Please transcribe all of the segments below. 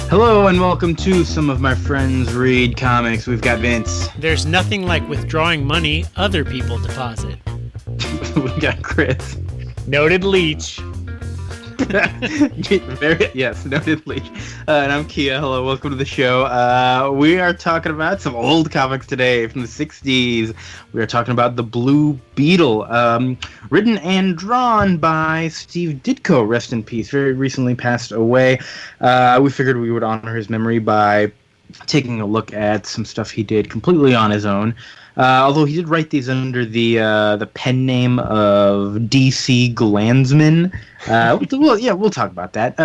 Hello and welcome to Some of My Friends Read Comics. We've got Vince. There's nothing like withdrawing money other people deposit. We got Chris. Noted leech. Noted leech. And I'm Kia. Hello, welcome to the show. We are talking about some old comics today from the 60s. We are talking about the Blue Beetle, written and drawn by Steve Ditko, rest in peace, very recently passed away. We figured we would honor his memory by taking a look at some stuff he did completely on his own. Although he did write these under the pen name of DC Glanzman. We'll talk about that.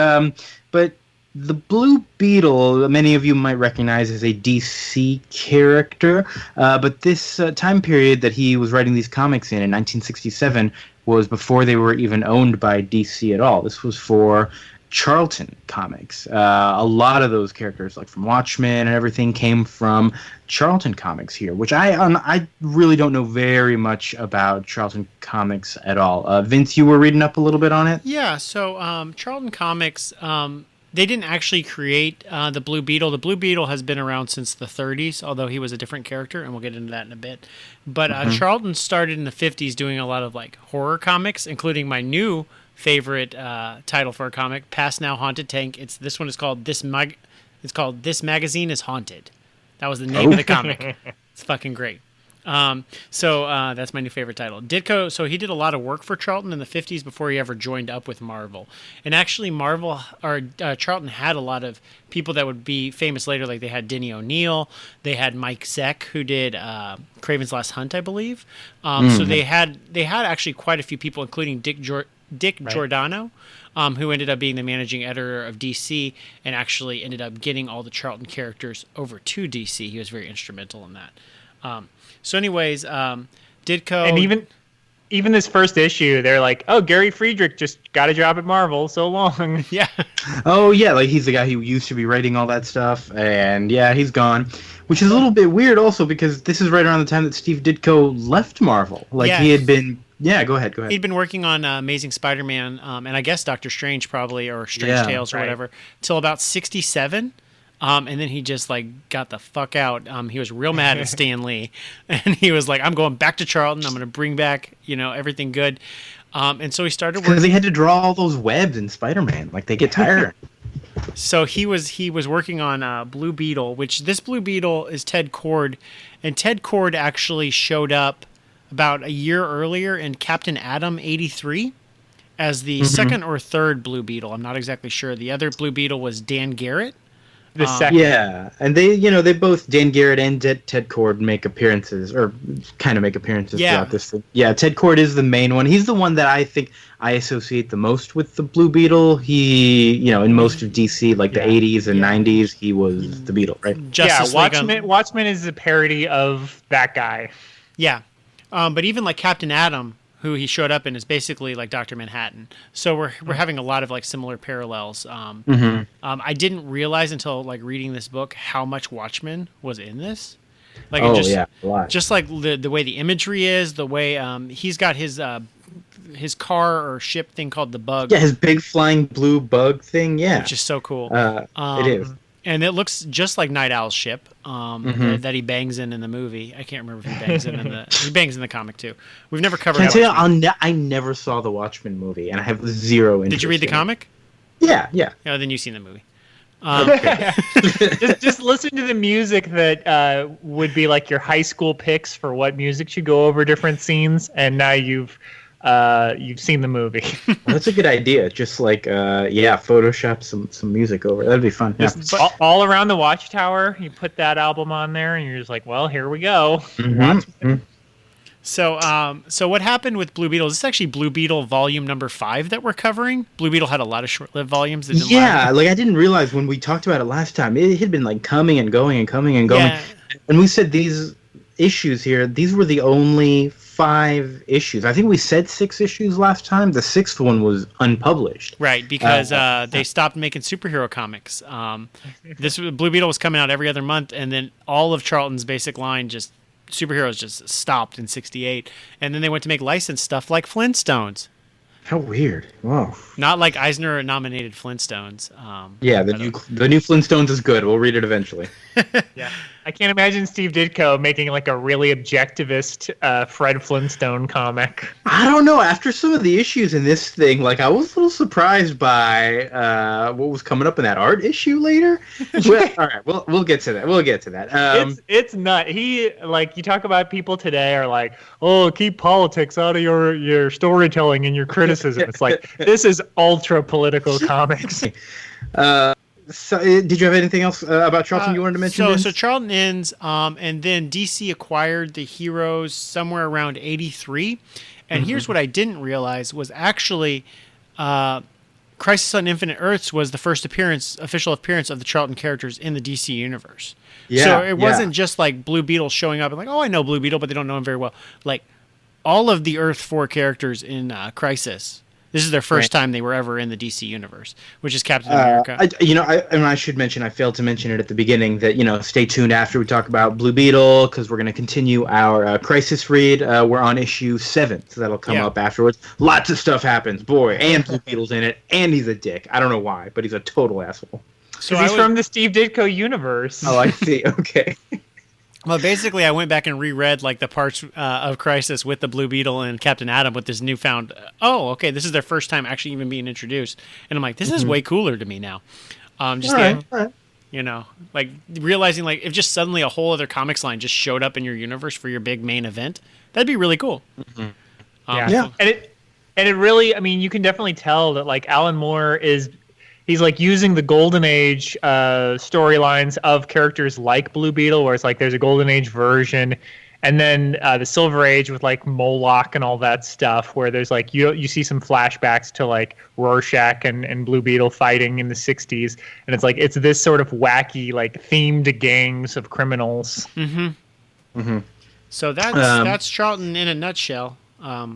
But the Blue Beetle, many of you might recognize as a DC character. But this time period that he was writing these comics in 1967, was before they were even owned by DC at all. This was for Charlton Comics. A lot of those characters, like from Watchmen and everything, came from Charlton Comics here, which I really don't know very much about Charlton Comics at all. Vince, you were reading up a little bit on it? Yeah, so Charlton Comics, they didn't actually create the Blue Beetle. The Blue Beetle has been around since the 30s, although he was a different character, and we'll get into that in a bit. But Charlton started in the 50s doing a lot of like horror comics, including my new favorite title for a comic, Past Now Haunted Tank. This one is called This Magazine is Haunted. That was the name of the comic. It's fucking great. So that's my new favorite title. Ditko, so he did a lot of work for Charlton in the 50s before he ever joined up with Marvel. And actually Charlton had a lot of people that would be famous later, like they had Denny O'Neil, they had Mike Zeck, who did Craven's Last Hunt, I believe. So they had actually quite a few people, including Dick Giordano, who ended up being the managing editor of DC and actually ended up getting all the Charlton characters over to DC. He was very instrumental in that. So anyways, Ditko... And even this first issue, they're like, oh, Gary Friedrich just got a job at Marvel, so long. Yeah. Oh, yeah, like he's the guy who used to be writing all that stuff, and yeah, he's gone. Which is a little bit weird also, because this is right around the time that Steve Ditko left Marvel. He had been... Yeah, go ahead. He'd been working on Amazing Spider-Man, and I guess Doctor Strange probably, or Strange Tales or whatever, till about 67. And then he just got the fuck out. He was real mad at Stan Lee, and he was like, "I'm going back to Charlton. I'm going to bring back, everything good." And so he started working. Because they had to draw all those webs in Spider-Man. They get tired. So he was working on Blue Beetle, which this Blue Beetle is Ted Kord, and Ted Kord actually showed up about a year earlier in Captain Atom 83 as the second or third Blue Beetle. I'm not exactly sure. The other Blue Beetle was Dan Garrett. The second. Yeah, and they both, Dan Garrett and Ted Kord, make appearances, or kind of make appearances throughout this thing. Yeah, Ted Kord is the main one. He's the one that I think I associate the most with the Blue Beetle. He, in most of DC, the 80s and 90s, he was the Beetle, right? Watchmen is a parody of that guy. Yeah. But even Captain Atom, who he showed up in, is basically like Dr. Manhattan. So we're having a lot of similar parallels. I didn't realize until reading this book how much Watchmen was in this. A lot. Just the way the imagery is, the way he's got his car or ship thing called the Bug. Yeah, his big flying blue bug thing. Yeah, which is so cool. It is. And it looks just like Night Owl's ship that he bangs in the movie. I can't remember if he bangs he bangs in the comic too. We've never covered. Can I tell you, I never saw the Watchmen movie, and I have zero interest. Did you read the comic? Yeah. Oh, then you've seen the movie. Just listen to the music that would be your high school picks for what music should go over different scenes, and now you've seen the movie. Well, that's a good idea. Just Photoshop some music over. That'd be fun. Just all around the Watchtower, you put that album on there, and you're just like, well, here we go. So what happened with Blue Beetle? This is actually Blue Beetle volume number 5 that we're covering. Blue Beetle had a lot of short-lived volumes. I didn't realize when we talked about it last time, it had been coming and going and coming and going. Yeah. And we said these issues here, these were the only 5 issues. I think we said 6 issues last time. The 6th one was unpublished. Right, because they stopped making superhero comics. This Blue Beetle was coming out every other month, and then all of Charlton's basic line superheroes just stopped in 68. And then they went to make licensed stuff like Flintstones. How weird. Whoa. Not like Eisner nominated Flintstones. Yeah, the new Flintstones is good. We'll read it eventually. Yeah, I can't imagine Steve Ditko making like a really objectivist Fred Flintstone comic. I don't know. After some of the issues in this thing, like I was a little surprised by what was coming up in that art issue later. Well, all right, we'll get to that. We'll get to that. It's nut. He like you talk about people today are like, oh, keep politics out of your storytelling and your criticism. It's like this is ultra political comics. So, did you have anything else about Charlton you wanted to mention? So Charlton ends, and then DC acquired the heroes somewhere around 83. And here's what I didn't realize was actually Crisis on Infinite Earths was the first official appearance of the Charlton characters in the DC universe. Yeah, so it wasn't just like Blue Beetle showing up and like, oh, I know Blue Beetle, but they don't know him very well. Like all of the Earth 4 characters in Crisis. This is their first time they were ever in the DC universe, which is Captain America. I should mention, I failed to mention it at the beginning, that, stay tuned after we talk about Blue Beetle, because we're going to continue our Crisis read. We're on issue 7, so that'll come up afterwards. Lots of stuff happens, boy, and Blue Beetle's in it, and he's a dick. I don't know why, but he's a total asshole. So he's from the Steve Ditko universe. Oh, I see. Okay. Well, basically, I went back and reread like the parts of Crisis with the Blue Beetle and Captain Atom with this newfound. This is their first time actually even being introduced, and I'm like, this is way cooler to me now. Like realizing like if just suddenly a whole other comics line just showed up in your universe for your big main event, that'd be really cool. And it really, I mean, you can definitely tell that like Alan Moore he's like using the Golden Age storylines of characters like Blue Beetle, where it's like there's a Golden Age version, and then the Silver Age with like Moloch and all that stuff, where there's like you see some flashbacks to like Rorschach and Blue Beetle fighting in the 60s, and it's like it's this sort of wacky like themed gangs of criminals. So that's Charlton in a nutshell.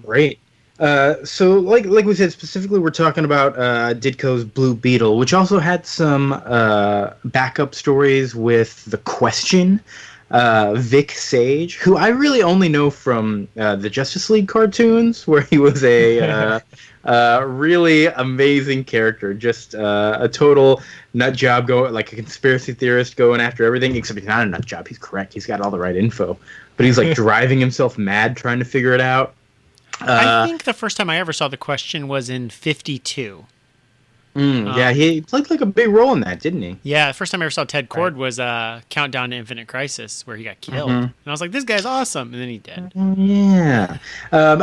Great. So like we said, specifically we're talking about Ditko's Blue Beetle, which also had some backup stories with The Question, Vic Sage, who I really only know from the Justice League cartoons, where he was a really amazing character, just a total nut job, like a conspiracy theorist going after everything, except he's not a nut job. He's correct. He's got all the right info, but he's like driving himself mad trying to figure it out. I think the first time I ever saw The Question was in 52. Yeah, he played like a big role in that, didn't he? Yeah, the first time I ever saw Ted Kord was Countdown to Infinite Crisis, where he got killed. And I was like, this guy's awesome. And then he did. Yeah.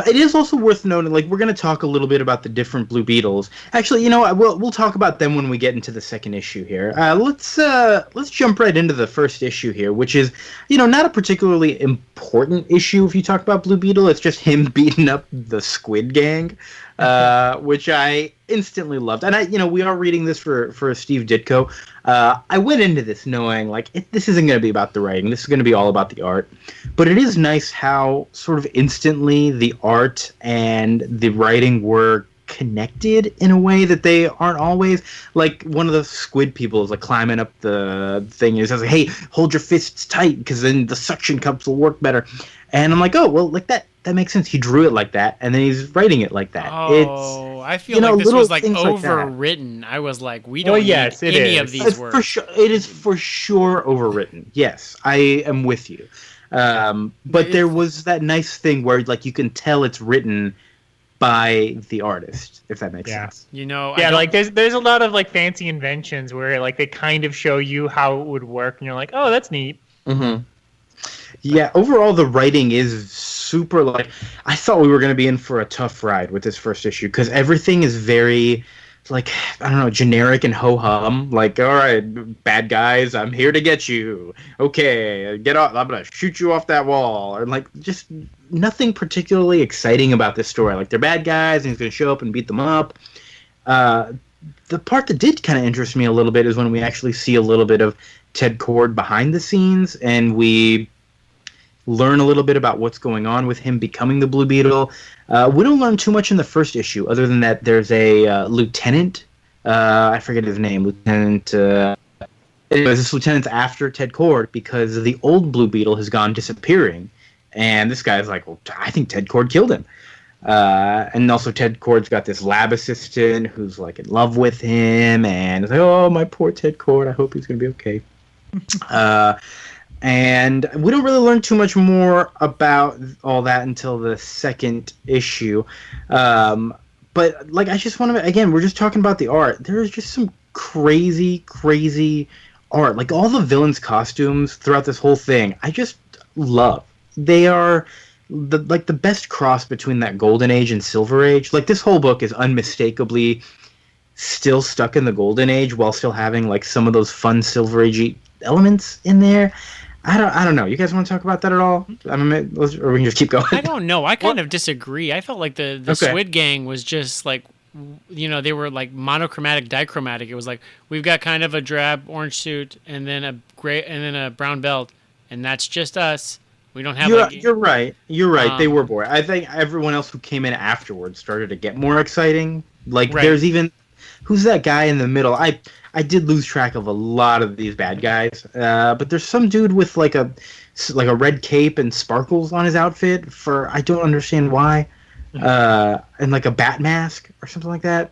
It is also worth noting, like, we're going to talk a little bit about the different Blue Beetles. Actually, we'll talk about them when we get into the second issue here. Let's jump right into the first issue here, which is, not a particularly important issue if you talk about Blue Beetle. It's just him beating up the Squid Gang. Which I instantly loved. And we are reading this for Steve Ditko. I went into this knowing, like, this isn't going to be about the writing. This is going to be all about the art. But it is nice how sort of instantly the art and the writing were connected in a way that they aren't always. Like, one of the squid people is, like, climbing up the thing. And he says, like, hey, hold your fists tight, because then the suction cups will work better. And I'm like, oh, well, like, that makes sense. He drew it like that, and then he's writing it like that. I feel like this was like overwritten. Like I was like, we don't need any of these words. For sure, it is for sure overwritten. Yes, I am with you. But there was that nice thing where like you can tell it's written by the artist, if that makes sense. Like there's a lot of like fancy inventions where like they kind of show you how it would work, and you're like, oh, that's neat. Yeah, overall the writing is super, like, I thought we were going to be in for a tough ride with this first issue, because everything is very, like, I don't know, generic and ho-hum. Like, all right, bad guys, I'm here to get you. Okay, get off, I'm going to shoot you off that wall. Or, like, just nothing particularly exciting about this story. Like, they're bad guys, and he's going to show up and beat them up. The part that did kind of interest me a little bit is when we actually see a little bit of Ted Kord behind the scenes, and we learn a little bit about what's going on with him becoming the Blue Beetle. We don't learn too much in the first issue, other than that there's a lieutenant. I forget his name. Lieutenant. Anyways, this lieutenant's after Ted Kord because the old Blue Beetle has gone disappearing, and this guy's like, well, I think Ted Kord killed him. And also Ted Kord's got this lab assistant who's like in love with him, and it's like, oh, my poor Ted Kord, I hope he's gonna be okay. And we don't really learn too much more about all that until the second issue. But like, I just want to, again, we're just talking about the art. There's just some crazy art. Like all the villains' costumes throughout this whole thing, I just love. They are the best cross between that Golden Age and Silver Age. Like this whole book is unmistakably still stuck in the Golden Age while still having like some of those fun Silver Age elements in there. I don't know. You guys want to talk about that at all? Or we can just keep going. I don't know. I kind of disagree. I felt like the Squid Gang was just like, they were like monochromatic, dichromatic. It was like we've got kind of a drab orange suit and then a gray and then a brown belt, and that's just us. We don't have. You're right. They were boring. I think everyone else who came in afterwards started to get more exciting. Like there's even who's that guy in the middle? I did lose track of a lot of these bad guys, but there's some dude with like a red cape and sparkles on his outfit for I don't understand why, and like a bat mask or something like that.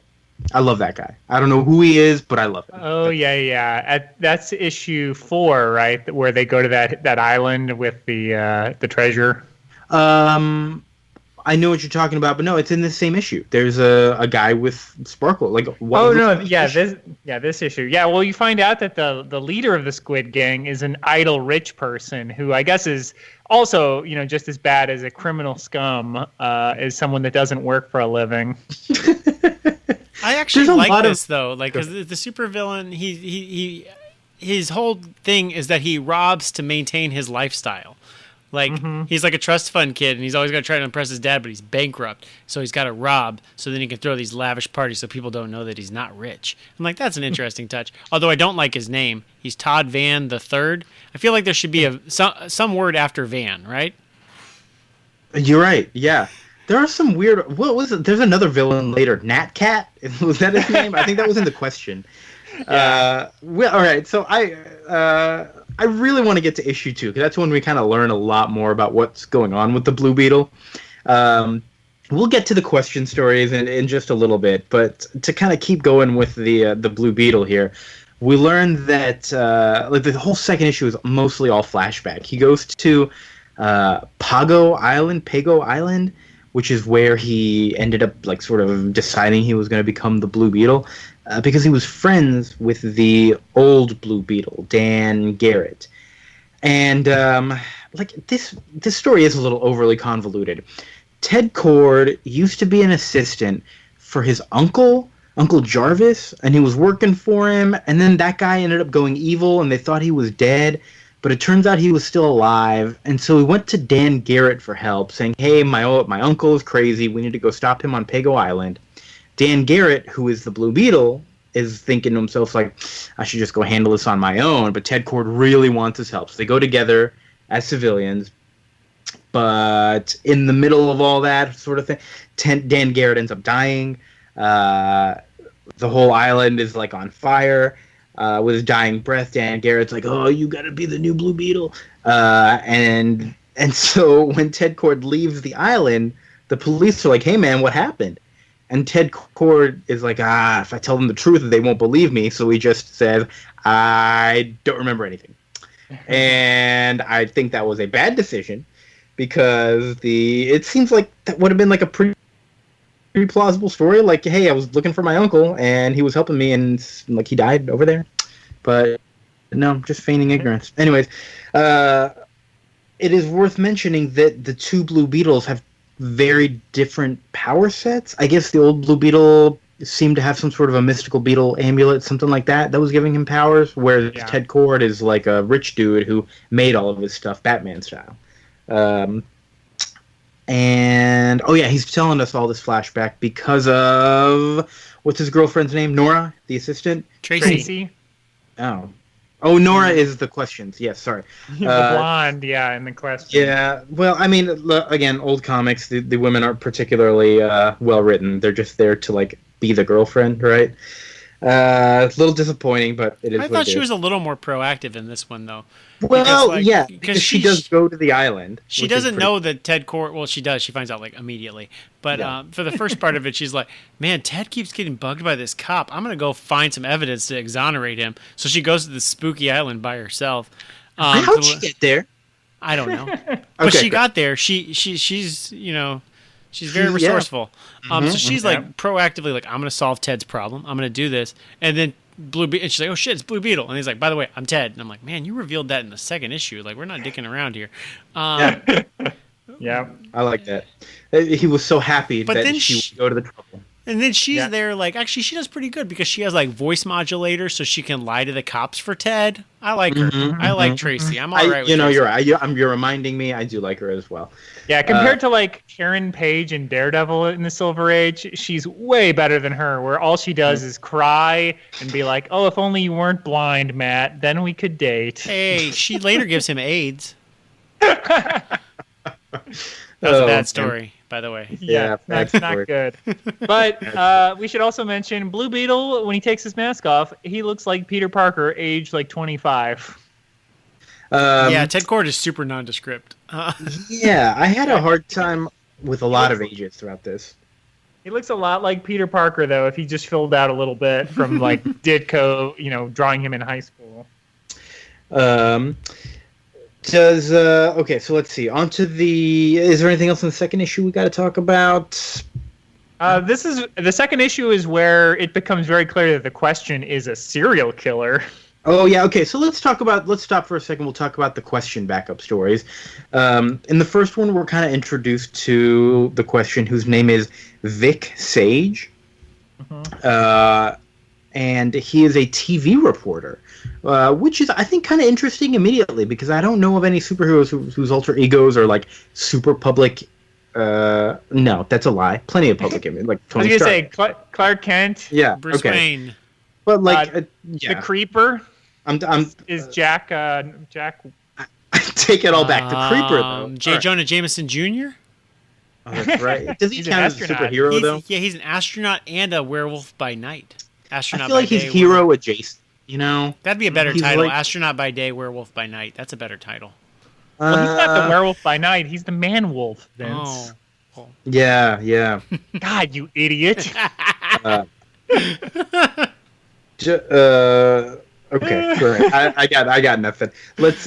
I love that guy. I don't know who he is, but I love him. Oh yeah. That's issue 4, right? Where they go to that island with the treasure. I know what you're talking about, but no, it's in the same issue. There's a guy with sparkle. Like, this issue. Yeah, well, you find out that the leader of the Squid Gang is an idle rich person who I guess is also, just as bad as a criminal scum, is someone that doesn't work for a living. I actually like this though, like because the supervillain, his whole thing is that he robs to maintain his lifestyle. Like, he's like a trust fund kid, and he's always got to try to impress his dad, but he's bankrupt. So he's got to rob, so then he can throw these lavish parties so people don't know that he's not rich. I'm like, that's an interesting touch. Although I don't like his name. He's Todd Van the Third. I feel like there should be some word after Van, right? You're right, yeah. There are some weird... What was it? There's another villain later. Nat Cat? Was that his name? I think that was in the question. Yeah. All right, so I really want to get to issue 2 because that's when we kind of learn a lot more about what's going on with the Blue Beetle. We'll get to the question stories in just a little bit, but to kind of keep going with the Blue Beetle here, we learn that the whole second issue is mostly all flashback. He goes to Pago Island, which is where he ended up like sort of deciding he was going to become the Blue Beetle. Because he was friends with the old Blue Beetle, Dan Garrett. And this story is a little overly convoluted. Ted Kord used to be an assistant for his Uncle Jarvis, and he was working for him, and then that guy ended up going evil, and they thought he was dead, but it turns out he was still alive, and so he went to Dan Garrett for help, saying, hey, my uncle is crazy, we need to go stop him on Pago Island. Dan Garrett, who is the Blue Beetle, is thinking to himself, like, I should just go handle this on my own. But Ted Kord really wants his help. So they go together as civilians. But in the middle of all that sort of thing, Dan Garrett ends up dying. The whole island is, like, on fire. With his dying breath, Dan Garrett's like, oh, you got to be the new Blue Beetle. And so when Ted Kord leaves the island, the police are like, hey, man, what happened? And Ted Kord is like, if I tell them the truth, they won't believe me. So he just says, I don't remember anything. And I think that was a bad decision because it seems like that would have been like a pretty plausible story. Like, hey, I was looking for my uncle and he was helping me and like he died over there. But no, just feigning ignorance. Anyways, it is worth mentioning that the two Blue Beetles have very different power sets. I guess the old Blue Beetle seemed to have some sort of a mystical beetle amulet, something like that was giving him powers, whereas Ted Kord is like a rich dude who made all of his stuff Batman style. And he's telling us all this flashback because of what's his girlfriend's name? Nora, the assistant? Tracy. Oh, Nora is the questions. Yes, sorry. The blonde, in the question. Yeah, well, I mean, again, old comics, the women aren't particularly well written. They're just there to, like, be the girlfriend, right? A little disappointing, but it is. I thought she was a little more proactive in this one, though. Well, because she does go to the island. She doesn't know that Ted Well, she does. She finds out like immediately. But for the first part of it, she's like, "Man, Ted keeps getting bugged by this cop. I'm gonna go find some evidence to exonerate him." So she goes to this spooky island by herself. How'd she get there? I don't know. But she got there. She's she's very resourceful. So she's like proactively like, I'm gonna solve Ted's problem. I'm gonna do this, and then. And she's like, "Oh shit, it's Blue Beetle," and he's like, "By the way, I'm Ted." And I'm like, "Man, you revealed that in the second issue. Like, we're not dicking around here." Yeah, I like that. He was so happy that then she would go to the trouble. And then she's there, like, actually, she does pretty good because she has like voice modulator, so she can lie to the cops for Ted. I like her. I like Tracy. I'm all right with Tracy. You're right. You're reminding me. I do like her as well. Yeah, compared to like Karen Page and Daredevil in the Silver Age, she's way better than her. Where all she does is cry and be like, "Oh, if only you weren't blind, Matt, then we could date." Hey, she later gives him AIDS. That was a bad story, by the way. Yeah, that's not good. But we should also mention Blue Beetle, when he takes his mask off, he looks like Peter Parker, aged like 25. Ted Kord is super nondescript. Yeah, I had a hard time with a lot of ages throughout this. He looks a lot like Peter Parker, though, if he just filled out a little bit from like Ditko, drawing him in high school. Okay, so let's see. Is there anything else in the second issue we got to talk about? The second issue is where it becomes very clear that the Question is a serial killer. Oh yeah, okay. So let's stop for a second. We'll talk about the Question backup stories. In the first one, we're kind of introduced to the Question, whose name is Vic Sage, and he is a TV reporter. Which is, I think, kind of interesting immediately because I don't know of any superheroes whose alter egos are like super public. No, that's a lie. Plenty of public image, like Tony Stark. I was gonna say Clark Kent. Yeah, Bruce Wayne. But like, the Creeper. Is Jack. Jack. I take it all back. The Creeper, though. J. Jonah Jameson Jr. Oh, that's right. Does he count as a superhero though? Yeah, he's an astronaut and a werewolf by night. Astronaut. I feel like he's hero adjacent. That'd be a better title. Like, Astronaut by day, werewolf by night. That's a better title. Well, he's not the werewolf by night. He's the man-wolf, Vince. Oh. Yeah. God, you idiot. Okay, sure. I got nothing. Let's.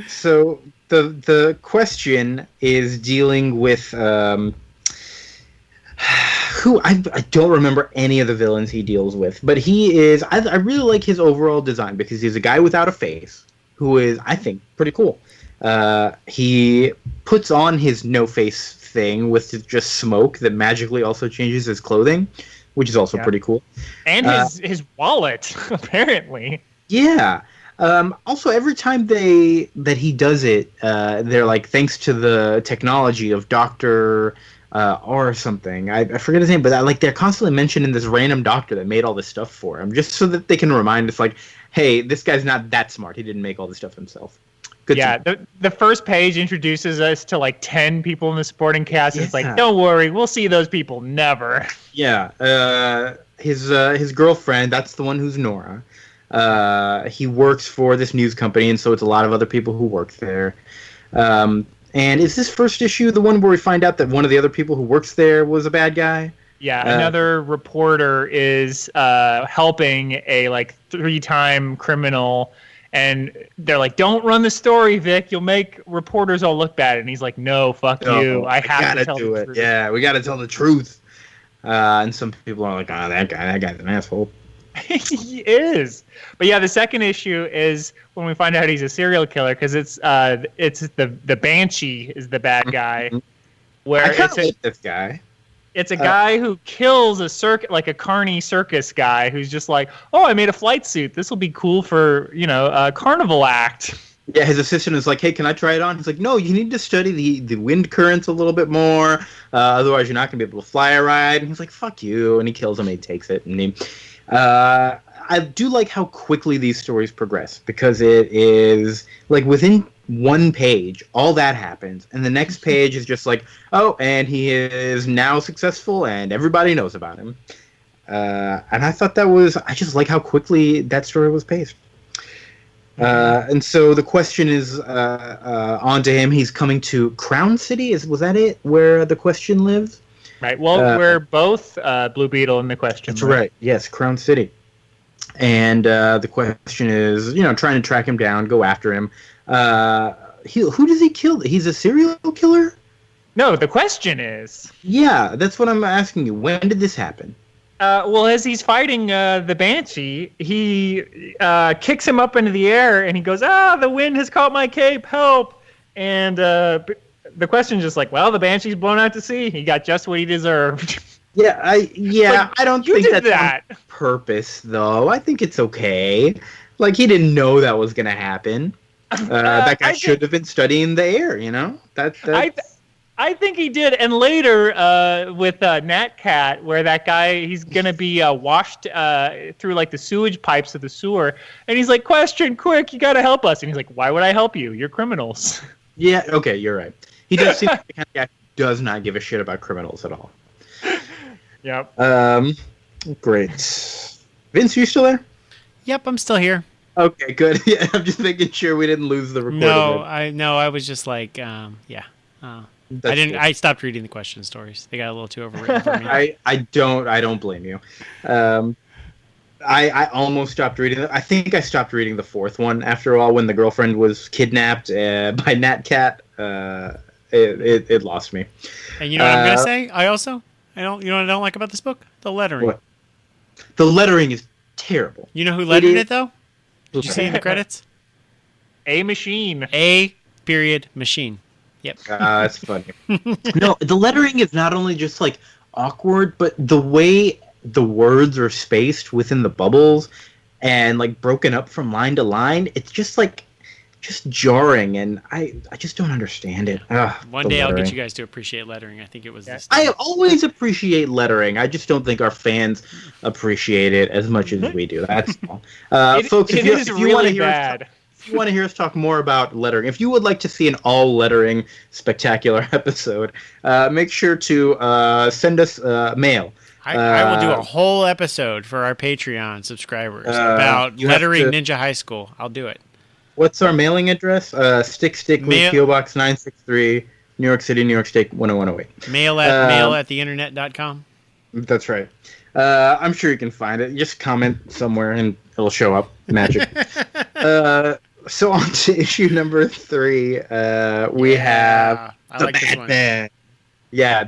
So the Question is dealing with who I don't remember any of the villains he deals with, but he is. I really like his overall design because he's a guy without a face who is, I think, pretty cool. He puts on his no face thing with just smoke that magically also changes his clothing, which is also pretty cool. And his wallet, apparently. Yeah. Also, every time that he does it, they're like, thanks to the technology of Dr. or something. I forget his name, but they're constantly mentioning this random doctor that made all this stuff for him, just so that they can remind us, like, hey, this guy's not that smart. He didn't make all this stuff himself. Good. Yeah, the first page introduces us to like 10 people in the supporting cast. Yeah. It's like, don't worry, we'll see those people never. Yeah, his girlfriend, that's the one who's Nora. He works for this news company, and so it's a lot of other people who work there. And is this first issue the one where we find out that one of the other people who works there was a bad guy? Yeah, another reporter is helping a like 3-time criminal, and they're like, "Don't run the story, Vic. You'll make reporters all look bad." And he's like, "No, fuck you. I have to tell the truth." Yeah, we got to tell the truth. And some people are like, that guy's an asshole." He is. But yeah, the second issue is when we find out he's a serial killer, because it's the Banshee is the bad guy. Where I kind of like this guy. It's a guy who kills a carny circus guy who's just like, "Oh, I made a flight suit. This will be cool for a carnival act." Yeah, his assistant is like, "Hey, can I try it on?" He's like, "No, you need to study the wind currents a little bit more. Otherwise, you're not gonna be able to fly a ride." And he's like, "Fuck you!" And he kills him. And he takes it. And I do like how quickly these stories progress, because it is like within one page, all that happens, and the next page is just like, oh, and he is now successful, and everybody knows about him. And I thought I just like how quickly that story was paced. And so the question is on to him. He's coming to Crown City. Was that it? Where the Question lives? Right. Well, we're both Blue Beetle in the Question. That's right. Yes, Crown City. And the question is, trying to track him down, go after him. Who does he kill? He's a serial killer? No, the question is... Yeah, that's what I'm asking you. When did this happen? Well, as he's fighting the Banshee, he kicks him up into the air, and he goes, the wind has caught my cape, help! And the question's just like, well, the Banshee's blown out to sea. He got just what he deserved. Yeah, I don't think that's that on purpose, though. I think it's okay. Like, he didn't know that was going to happen. That guy should have been studying the air, I think he did. And later, with Nat Cat, where that guy, he's going to be washed through, like, the sewage pipes of the sewer. And he's like, question, quick, you got to help us. And he's like, why would I help you? You're criminals. Yeah, okay, you're right. He does seem like the kind of guy who does not give a shit about criminals at all. Yep. Great. Vince, you still there? Yep, I'm still here. Okay, good. Yeah, I'm just making sure we didn't lose the recording. I was just like, yeah. I didn't. Cool. I stopped reading the question stories. They got a little too overwritten for me. I don't blame you. I almost stopped reading it. I think I stopped reading the fourth one after all when the girlfriend was kidnapped by Nat Cat. It lost me. And you know what I'm gonna say? I don't. You know what I don't like about this book? The lettering. What? The lettering is terrible. You know who lettered it though? Did you see in the credits? A machine. A period machine. Yep. That's funny. No, the lettering is not only just like awkward, but the way the words are spaced within the bubbles and like broken up from line to line, it's just jarring, and I just don't understand it. One day I'll get you guys to appreciate lettering. I think it was this time. I always appreciate lettering. I just don't think our fans appreciate it as much as we do. That's all. Folks, if you want to hear us if you want to hear us talk more about lettering, if you would like to see an all lettering spectacular episode, make sure to send us mail. I will do a whole episode for our Patreon subscribers about lettering Ninja High School. I'll do it. What's our mailing address? Stick, P.O. Box 963, New York City, New York State 10108. Mail at theinternet.com. That's right. I'm sure you can find it. Just comment somewhere and it'll show up. Magic. So on to issue number 3. We have the Batman. Yeah.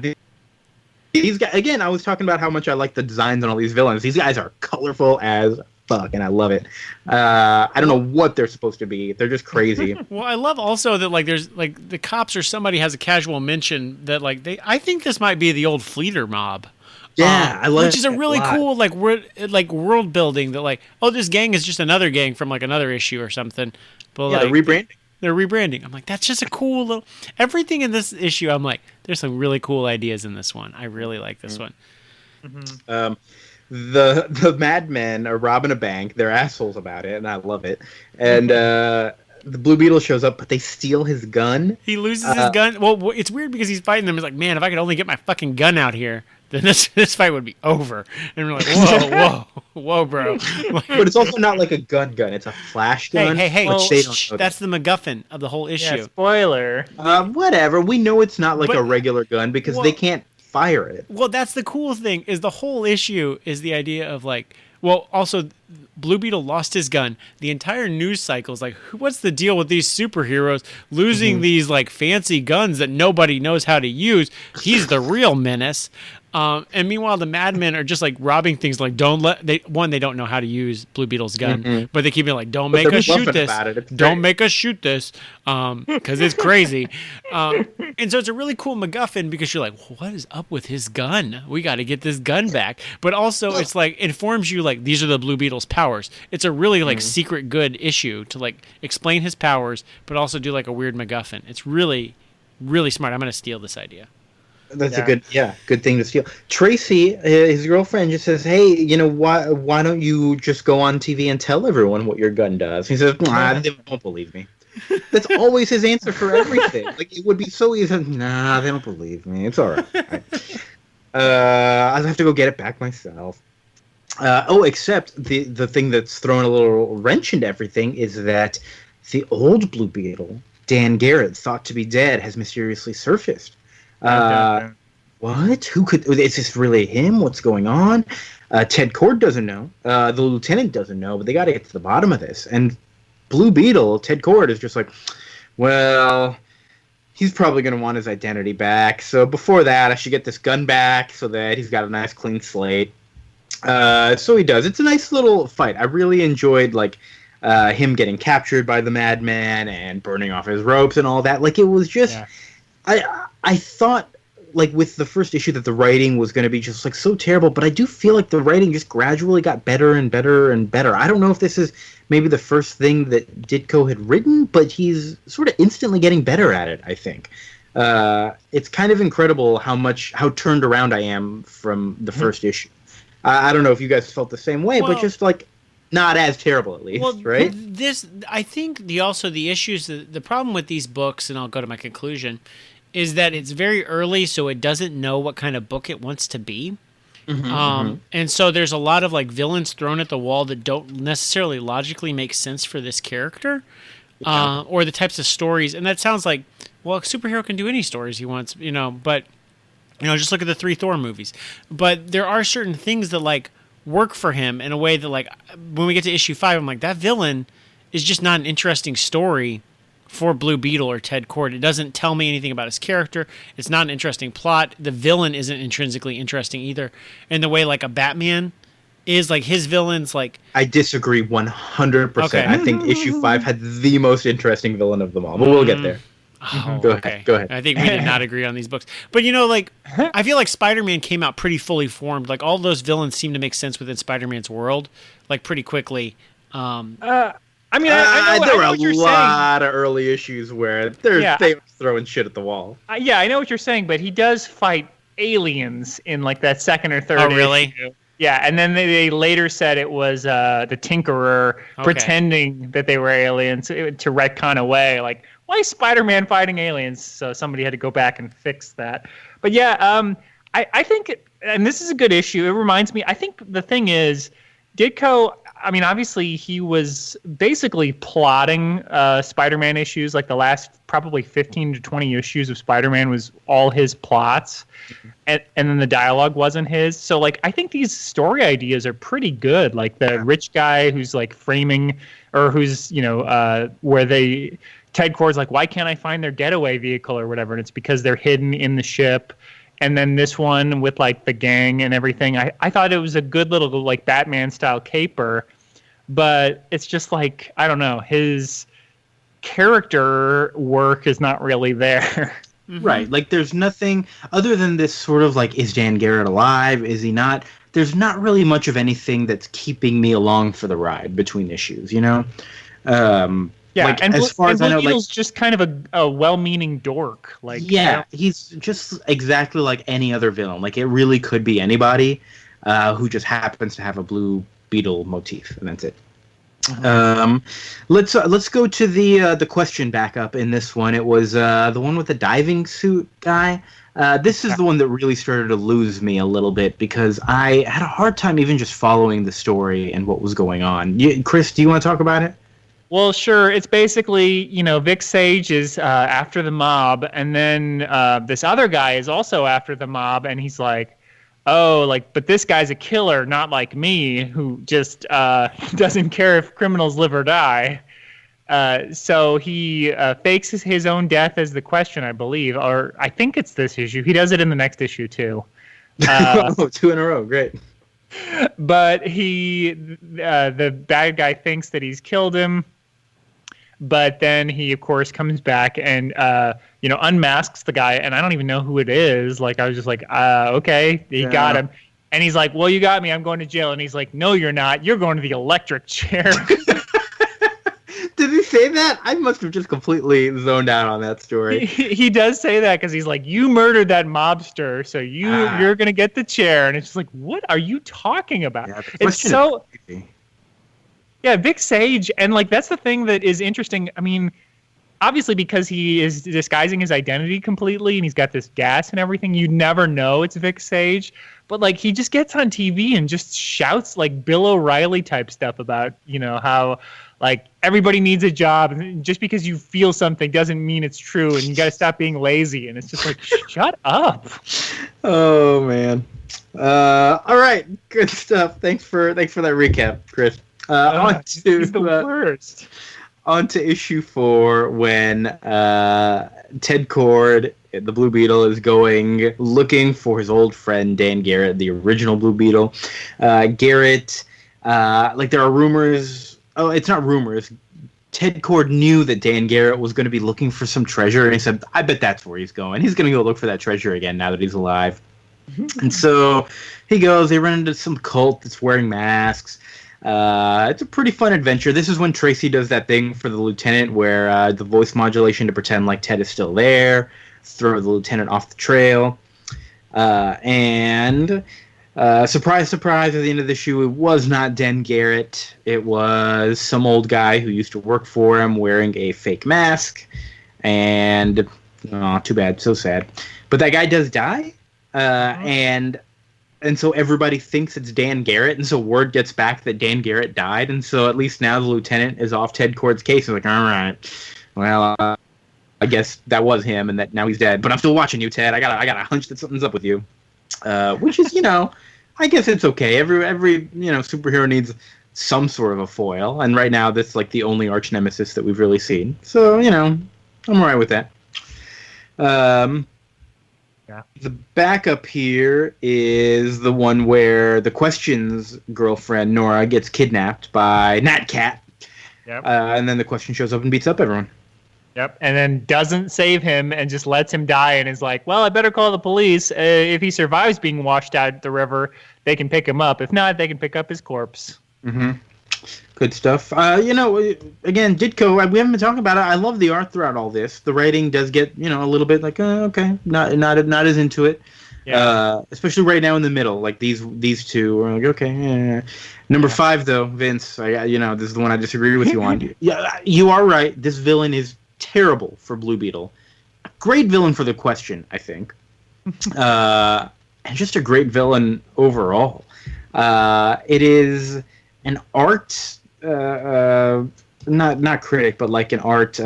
These guys, again, I was talking about how much I like the designs on all these villains. These guys are colorful as fuck, and I love it. I don't know what they're supposed to be. They're just crazy. Well, I love also that like there's like the cops or somebody has a casual mention that like I think this might be the old Fleeter mob. Yeah, I love it. Which is a really cool world building that like, oh, this gang is just another gang from like another issue or something. But yeah, they're rebranding. I'm like, that's just a cool little everything in this issue. I'm like, there's some really cool ideas in this one. I really like this one. Mm-hmm. The madmen are robbing a bank. They're assholes about it, and I love it. And the Blue Beetle shows up, but they steal his gun. He loses his gun. Well, it's weird because he's fighting them. He's like, man, if I could only get my fucking gun out here, then this fight would be over. And we're like, whoa, bro. But it's also not like a gun. It's a flash gun. Hey, that's the MacGuffin of the whole issue. Yeah, spoiler. Whatever. We know it's not like a regular gun because they can't fire it. Well, that's the cool thing is the whole issue is the idea of like, well, also Blue Beetle lost his gun. The entire news cycle is like, what's the deal with these superheroes losing these like fancy guns that nobody knows how to use? He's the real menace. And meanwhile, the madmen are just like robbing things like they don't know how to use Blue Beetle's gun, but they keep being like, don't make us shoot this. Don't make us shoot this. Because it's crazy. And so it's a really cool MacGuffin because you're like, what is up with his gun? We got to get this gun back. But also it's like informs you like these are the Blue Beetle's powers. It's a really like secret good issue to like explain his powers, but also do like a weird MacGuffin. It's really, really smart. I'm going to steal this idea. That's a good thing to steal. Tracy, his girlfriend, just says, "Hey, why don't you just go on TV and tell everyone what your gun does?" He says, "Nah, they won't believe me." That's always his answer for everything. Like it would be so easy. Nah, they don't believe me. It's all right. I'll have to go get it back myself. Except the thing that's thrown a little wrench into everything is that the old Blue Beetle, Dan Garrett, thought to be dead, has mysteriously surfaced. What? Who could? Is this really him? What's going on? Ted Kord doesn't know. The lieutenant doesn't know, but they got to get to the bottom of this. And Blue Beetle, Ted Kord, is just like, well, he's probably going to want his identity back. So before that, I should get this gun back so that he's got a nice clean slate. So he does. It's a nice little fight. I really enjoyed him getting captured by the madman and burning off his ropes and all that. Like, it was just, I thought, like, with the first issue that the writing was going to be just like so terrible, but I do feel like the writing just gradually got better and better and better. I don't know if this is maybe the first thing that Ditko had written, but he's sort of instantly getting better at it, I think. It's kind of incredible how turned around I am from the first issue. I don't know if you guys felt the same way, but just like not as terrible at least, right? I think the issues, the problem with these books, and I'll go to my conclusion, is that it's very early, so it doesn't know what kind of book it wants to be. And so there's a lot of like villains thrown at the wall that don't necessarily logically make sense for this character, or the types of stories. And that sounds like, well, a superhero can do any stories he wants, but just look at the 3 Thor movies. But there are certain things that like work for him in a way that, like, when we get to issue 5, I'm like, that villain is just not an interesting story for Blue Beetle or Ted Kord. It doesn't tell me anything about his character. It's not an interesting plot. The villain isn't intrinsically interesting either. And the way like a Batman is, like, his villains, like... I disagree 100%. Okay. I think issue 5 had the most interesting villain of them all, but we'll get there. Oh, Go ahead. I think we did not agree on these books. But, I feel like Spider-Man came out pretty fully formed. Like, all those villains seem to make sense within Spider-Man's world, like, pretty quickly. I know there were what you're saying. A lot of early issues where they were throwing shit at the wall. I know what you're saying, but he does fight aliens in like that second or third issue. Oh, really? Yeah, and then they later said it was the Tinkerer pretending that they were aliens to retcon away. Like, why is Spider-Man fighting aliens? So somebody had to go back and fix that. But yeah, I think, and this is a good issue. It reminds me, I think the thing is, Ditko, I mean, obviously he was basically plotting Spider-Man issues. Like the last probably 15 to 20 issues of Spider-Man was all his plots. And then the dialogue wasn't his. So, like, I think these story ideas are pretty good. Like the rich guy who's like framing, or who's, where Ted Kord's like, why can't I find their getaway vehicle or whatever? And it's because they're hidden in the ship. And then this one with like the gang and everything, I thought it was a good little like Batman style caper, but it's just like, I don't know, his character work is not really there. Right. Like there's nothing other than this sort of like, is Dan Garrett alive? Is he not? There's not really much of anything that's keeping me along for the ride between issues, Yeah, like, and as far as I know, Beetle's just kind of a well-meaning dork. Like, he's just exactly like any other villain. Like, it really could be anybody who just happens to have a Blue Beetle motif, and that's it. Let's go to the question back up in this one. It was the one with the diving suit guy. This is the one that really started to lose me a little bit because I had a hard time even just following the story and what was going on. Chris, do you want to talk about it? Well, sure. It's basically, Vic Sage is after the mob, and then this other guy is also after the mob, and he's like, but this guy's a killer, not like me, who just doesn't care if criminals live or die. So he fakes his own death as the question, I believe, or I think it's this issue. He does it in the next issue, too. 2 in a row. Great. But the bad guy thinks that he's killed him. But then he, of course, comes back and, unmasks the guy. And I don't even know who it is. Like, I was just like, okay, he got him. And he's like, well, you got me. I'm going to jail. And he's like, no, you're not. You're going to the electric chair. Did he say that? I must have just completely zoned out on that story. He does say that because he's like, you murdered that mobster, so you're going to get the chair. And it's just like, what are you talking about? Yeah, it's so... Yeah, Vic Sage, and like that's the thing that is interesting. I mean, obviously because he is disguising his identity completely and he's got this gas and everything, you never know it's Vic Sage. But like he just gets on TV and just shouts like Bill O'Reilly type stuff about, how like everybody needs a job, and just because you feel something doesn't mean it's true, and you got to stop being lazy. And it's just like, shut up. Oh man. All right, good stuff. Thanks for that recap, Chris. He's the worst. On to issue 4 when Ted Kord, the Blue Beetle, is looking for his old friend Dan Garrett, the original Blue Beetle. Garrett, there are rumors. Oh, it's not rumors. Ted Kord knew that Dan Garrett was going to be looking for some treasure, and he said, I bet that's where he's going. He's going to go look for that treasure again now that he's alive. And so he goes. They run into some cult that's wearing masks. It's a pretty fun adventure. This is when Tracy does that thing for the lieutenant where the voice modulation to pretend like Ted is still there, throw the lieutenant off the trail. And surprise, surprise, at the end of the issue, it was not Dan Garrett. It was some old guy who used to work for him wearing a fake mask. And, too bad, so sad. But that guy does die. And so everybody thinks it's Dan Garrett, and so word gets back that Dan Garrett died, and so at least now the lieutenant is off Ted Kord's case. He's like, all right, well, I guess that was him, and that now he's dead. But I'm still watching you, Ted. I got a hunch that something's up with you, which is, I guess it's okay. Every superhero needs some sort of a foil, and right now that's like the only arch nemesis that we've really seen. So I'm alright with that. The backup here is the one where the Question's girlfriend, Nora, gets kidnapped by Nat Cat. Yep. And then the Question shows up and beats up everyone. Yep. And then doesn't save him and just lets him die and is like, well, I better call the police. If he survives being washed out the river, they can pick him up. If not, they can pick up his corpse. Mm-hmm. Good stuff. Again, Ditko, we haven't been talking about it. I love the art throughout all this. The writing does get, a little bit like, okay, not as into it. Yeah. Especially right now in the middle, like these two are like, okay. Yeah. Number 5 though, Vince. This is the one I disagree with you on. Yeah, you are right. This villain is terrible for Blue Beetle. Great villain for the Question, I think. And just a great villain overall. It is an art, not critic, but like an art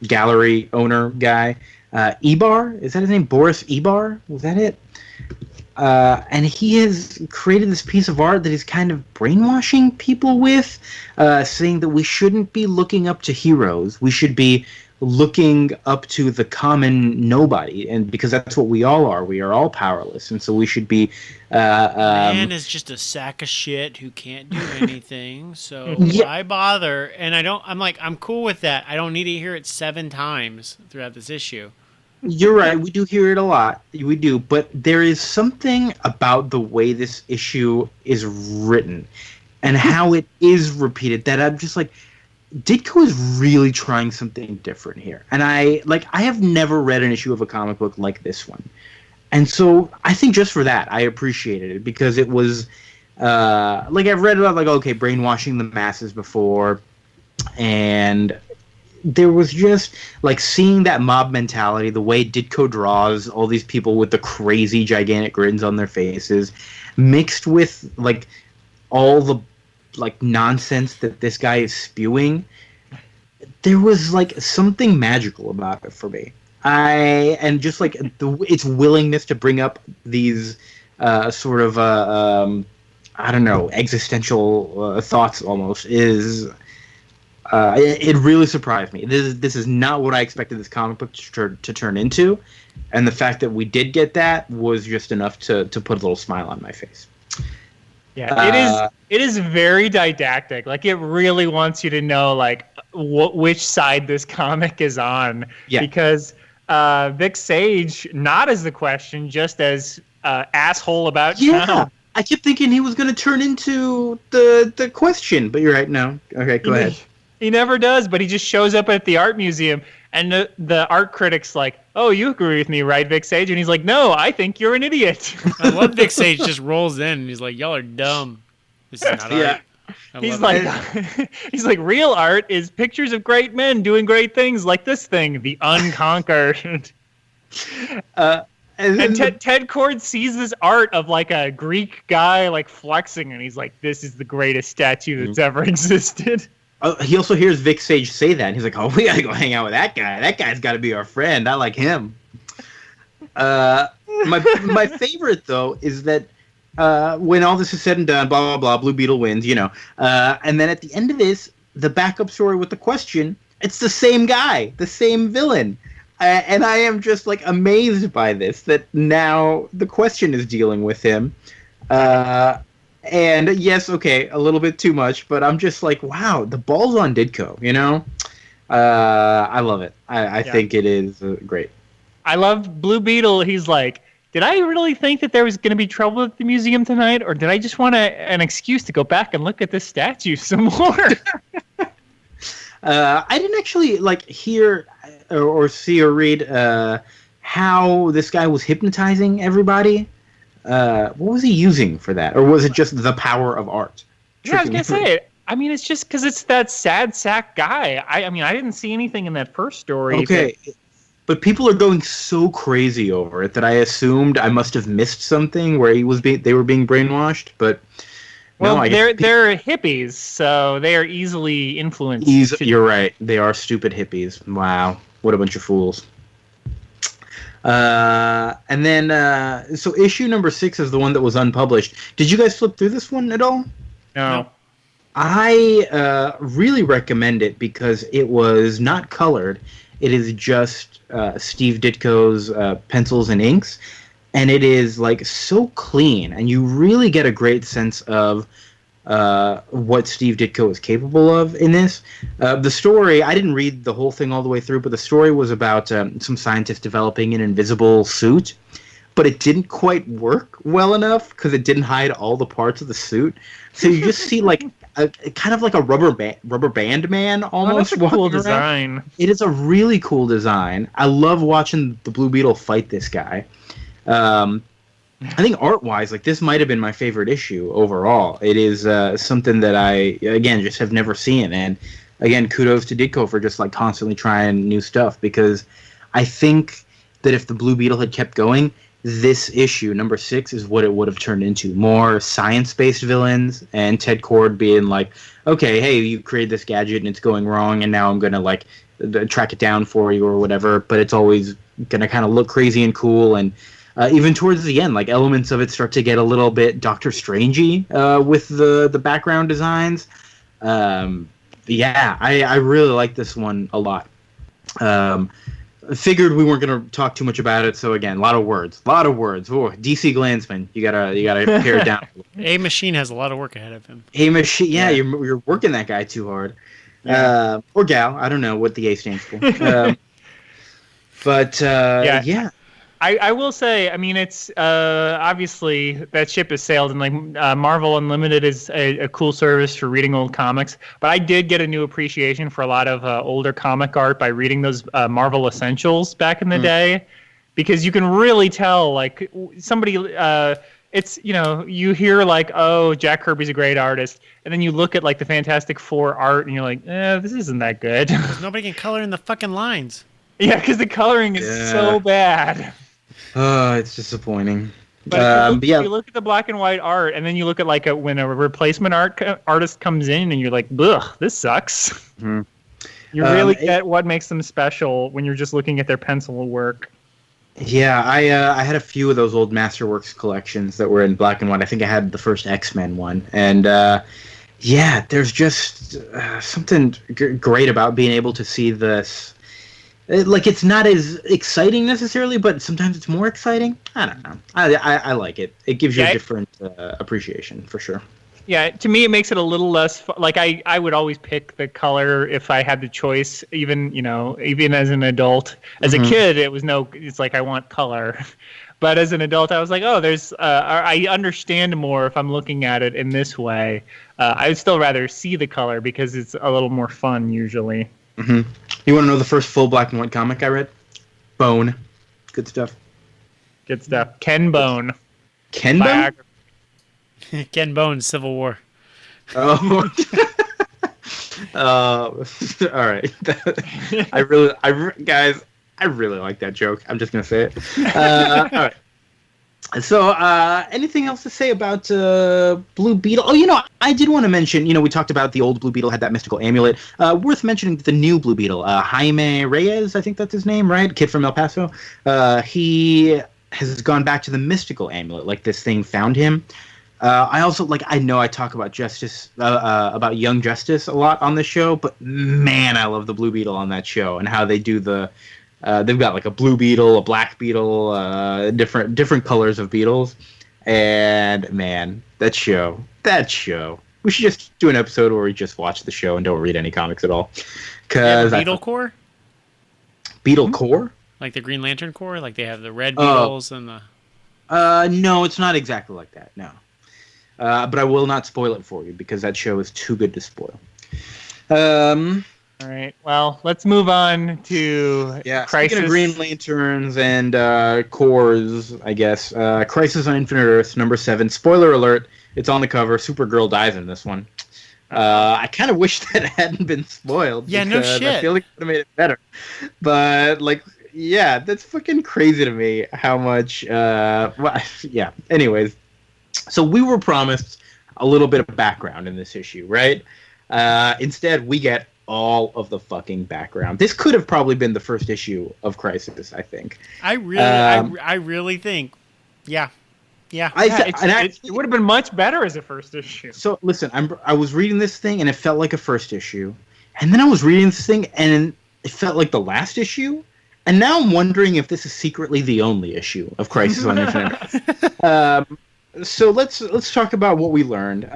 gallery owner guy. Ebar, is that his name? Boris Ebar? Was that it? And he has created this piece of art that he's kind of brainwashing people with, saying that we shouldn't be looking up to heroes. We should be looking up to the common nobody, and because that's what we all are. We are all powerless, and so we should be. Man is just a sack of shit who can't do anything. So why bother? And I'm cool with that. I don't need to hear it 7 times throughout this issue. You're right. We do hear it a lot. We do, but there is something about the way this issue is written and how it is repeated that I'm just like. Ditko is really trying something different here. And I have never read an issue of a comic book like this one. And so I think just for that, I appreciated it because it was, I've read about, brainwashing the masses before. And there was just, seeing that mob mentality, the way Ditko draws all these people with the crazy, gigantic grins on their faces, mixed with, all the nonsense that this guy is spewing. There was something magical about it for me. Its willingness to bring up these existential thoughts almost is it really surprised me. This is not what I expected this comic book to turn into, and the fact that we did get that was just enough to put a little smile on my face. Yeah, it is very didactic. It really wants you to know which side this comic is on. Yeah. Because Vic Sage, not as the Question, just as asshole about Chum. I kept thinking he was going to turn into the Question, but you're right. No. Okay, go ahead. He never does, but he just shows up at the art museum, and the art critic's like, "Oh, you agree with me, right, Vic Sage?" And he's like, "No, I think you're an idiot." I love Vic Sage just rolls in, and he's like, "Y'all are dumb. This is not art." He's like, he's like, real art is pictures of great men doing great things like this thing, The Unconquered. And Ted Kord sees this art of like a Greek guy like flexing, and he's like, "This is the greatest statue that's ever existed." He also hears Vic Sage say that, and he's like, "Oh, we gotta go hang out with that guy. That guy's got to be our friend. I like him." My favorite though is that when all this is said and done, blah blah blah, Blue Beetle wins, and then at the end of this, the backup story with the question, it's the same guy, the same villain. And I am just like amazed by this, that now the question is dealing with him. And yes, okay, a little bit too much, but I'm just like, wow, the ball's on Ditko, I love it. I think it is great. I love Blue Beetle. He's like, did I really think that there was going to be trouble at the museum tonight? Or did I just want an excuse to go back and look at this statue some more? I didn't actually hear or see or read how this guy was hypnotizing everybody. What was he using for that? Or was it just the power of art? Yeah, I was going to say it. I mean, it's just because it's that sad sack guy. I mean, I didn't see anything in that first story. Okay, but people are going so crazy over it that I assumed I must have missed something where they were being brainwashed. But well, no, they're hippies, so they are easily influenced. You're right. They are stupid hippies. Wow, what a bunch of fools. And then, so issue number 6 is the one that was unpublished. Did you guys flip through this one at all? No. I really recommend it because it was not colored. It is just Steve Ditko's pencils and inks, and it is so clean, and you really get a great sense of what Steve Ditko is capable of in this. The story, I didn't read the whole thing all the way through, but the story was about some scientists developing an invisible suit, but it didn't quite work well enough because it didn't hide all the parts of the suit. So you just see kind of like a rubber band man almost. Oh, that's a cool design. It is a really cool design. I love watching the Blue Beetle fight this guy. I think art-wise, this might have been my favorite issue overall. It is something that I, again, just have never seen. And, again, kudos to Ditko for just, constantly trying new stuff. Because I think that if the Blue Beetle had kept going, this issue, number 6, is what it would have turned into. More science-based villains and Ted Kord being okay, hey, you created this gadget and it's going wrong, and now I'm going to, track it down for you or whatever. But it's always going to kind of look crazy and cool. And even towards the end, elements of it start to get a little bit Doctor Strangey with the background designs. Yeah, I really like this one a lot. Figured we weren't going to talk too much about it, so again, a lot of words. Oh, DC Glanzman, you gotta pare it down. A Machine has a lot of work ahead of him. A Machine, yeah. You're working that guy too hard. Yeah. Or gal, I don't know what the A stands for. But yeah. I will say, I mean, it's obviously that ship has sailed, and Marvel Unlimited is a cool service for reading old comics. But I did get a new appreciation for a lot of older comic art by reading those Marvel Essentials back in the day, because you can really tell, somebody, it's, you hear oh, Jack Kirby's a great artist, and then you look at the Fantastic Four art, and you're like, this isn't that good. Because nobody can color in the fucking lines. Yeah, because the coloring is so bad. It's disappointing. But if you look at the black and white art, and then you look at when a replacement artist comes in, and you're like, ugh, this sucks. Mm-hmm. You really get what makes them special when you're just looking at their pencil work. Yeah, I had a few of those old Masterworks collections that were in black and white. I think I had the first X-Men one. And yeah, there's just something great about being able to see this. It's not as exciting necessarily, but sometimes it's more exciting. I don't know. I like it. It gives you a different appreciation for sure. Yeah, to me it makes it a little less I would always pick the color if I had the choice, even as an adult. As a kid, it's I want color. But as an adult, I was like, oh, there's I understand more if I'm looking at it in this way. I would still rather see the color because it's a little more fun usually. Mm-hmm. You want to know the first full black and white comic I read? Bone. Good stuff. Ken Bone. Ken Bone? Ken Bone, Civil War. Oh. All right. Guys, I really like that joke. I'm just gonna say it. All right. So, anything else to say about Blue Beetle? Oh, I did want to mention, we talked about the old Blue Beetle had that mystical amulet. Worth mentioning the new Blue Beetle, Jaime Reyes, I think that's his name, right? Kid from El Paso. He has gone back to the mystical amulet, like this thing found him. I also, I know I talk about Justice, about Young Justice a lot on this show, but man, I love the Blue Beetle on that show and how they do they've got a blue beetle, a black beetle, different colors of beetles, and man, that show. We should just do an episode where we just watch the show and don't read any comics at all. Beetle Corps? Beetle Corps? Like the Green Lantern Corps? Like they have the red beetles and the... No, it's not exactly like that, no. But I will not spoil it for you because that show is too good to spoil. All right. Well, let's move on to Crisis. Speaking of Green Lanterns and Corps, I guess. Crisis on Infinite Earths, number 7. Spoiler alert, it's on the cover. Supergirl dies in this one. I kind of wish that it hadn't been spoiled. Yeah, no shit. I feel like it would have made it better. But, that's fucking crazy to me how much... Anyways. So we were promised a little bit of background in this issue, right? Instead, we get all of the fucking background. This could have probably been the first issue of Crisis, I think. I really think, yeah. It would have been much better as a first issue. So listen, I was reading this thing and it felt like a first issue, and then I was reading this thing and it felt like the last issue, and now I'm wondering if this is secretly the only issue of Crisis on Infinite Earths. So let's talk about what we learned.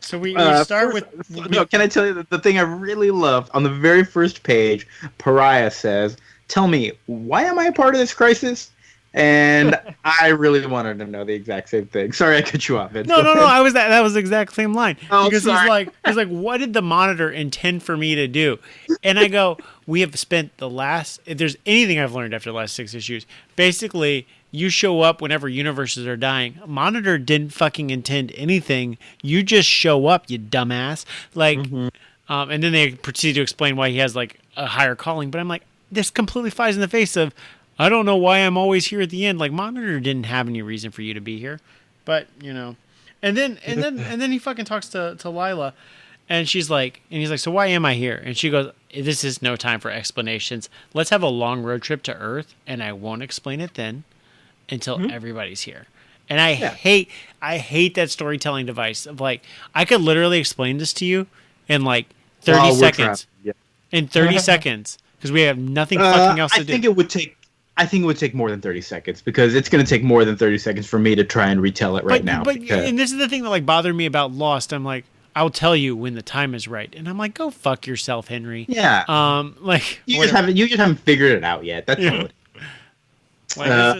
So we start with... No, can I tell you the thing I really loved? On the very first page, Pariah says, "Tell me, why am I a part of this crisis?" And I really wanted to know the exact same thing. Sorry, I cut you off. Vince. No. That was the exact same line. Oh, because sorry. he's like, what did the Monitor intend for me to do? And I go, we have spent if there's anything I've learned after the last 6 issues, basically... You show up whenever universes are dying. Monitor didn't fucking intend anything. You just show up, you dumbass. And then they proceed to explain why he has a higher calling. But I'm like, this completely flies in the face of, I don't know why I'm always here at the end. Monitor didn't have any reason for you to be here, but And then he fucking talks to Lila, and he's like, so why am I here? And she goes, this is no time for explanations. Let's have a long road trip to Earth, and I won't explain it then. Until everybody's here. And I hate that storytelling device of I could literally explain this to you in 30 seconds. In 30 seconds. Because we have nothing fucking else to do. I think it would take more than 30 seconds because it's going to take more than 30 seconds for me to try and retell it right now. And this is the thing that bothered me about Lost. I'm like, I'll tell you when the time is right. And I'm like, go fuck yourself, Henry. Yeah. You just haven't figured it out yet. That's all.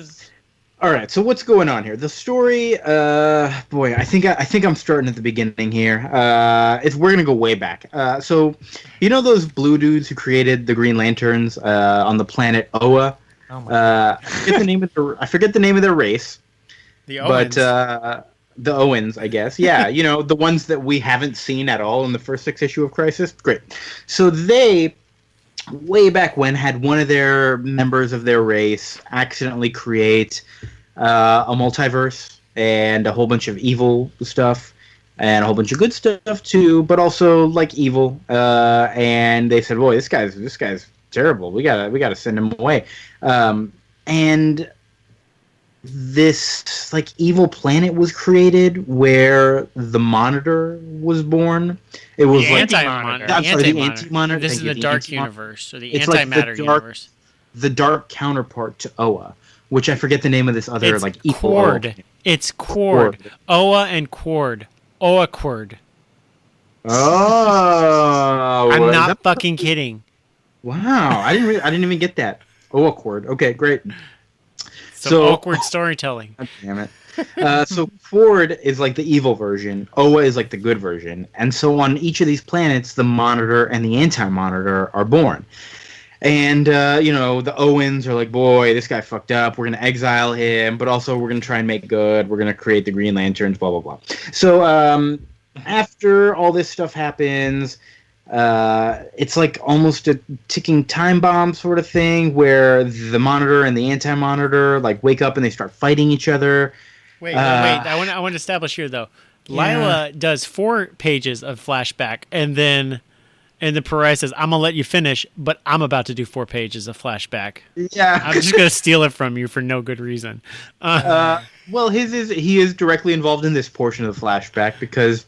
All right, so what's going on here? The story, I think I'm starting at the beginning here. We're gonna go way back. So, those blue dudes who created the Green Lanterns on the planet Oa? Oh my God. I forget the name of their race. The Owens. But the Owens, I guess. Yeah, the ones that we haven't seen at all in the first 6 issue of Crisis. Great. So they, way back when, had one of their members of their race accidentally create a multiverse and a whole bunch of evil stuff and a whole bunch of good stuff too, but also evil. And they said, "Boy, this guy's terrible. We gotta send him away." And this evil planet was created where the Monitor was born. It was the anti-monitor. I'm sorry, the anti-monitor. This is the dark universe, or the antimatter universe. The dark counterpart to Oa, which I forget the name of this other equal. Cord. It's Cord. Oa and Cord. Oa Cord. Oh, I'm not fucking kidding. Wow, I didn't even get that. Oa Cord. Okay, great. So awkward storytelling. Damn it. So Cord is the evil version. Oa is the good version. And so on each of these planets, the Monitor and the Anti-Monitor are born. And, the Owens are boy, this guy fucked up. We're going to exile him, but also we're going to try and make good. We're going to create the Green Lanterns, blah, blah, blah. So after all this stuff happens, it's like almost a ticking time bomb sort of thing where the Monitor and the Anti-Monitor like wake up and they start fighting each other. Wait. I want to establish here though. Yeah. Lila does 4 pages of flashback, and then Pariah says, "I'm gonna let you finish, but I'm about to do 4 pages of flashback." Yeah, I'm just gonna steal it from you for no good reason. Well, he is directly involved in this portion of the flashback because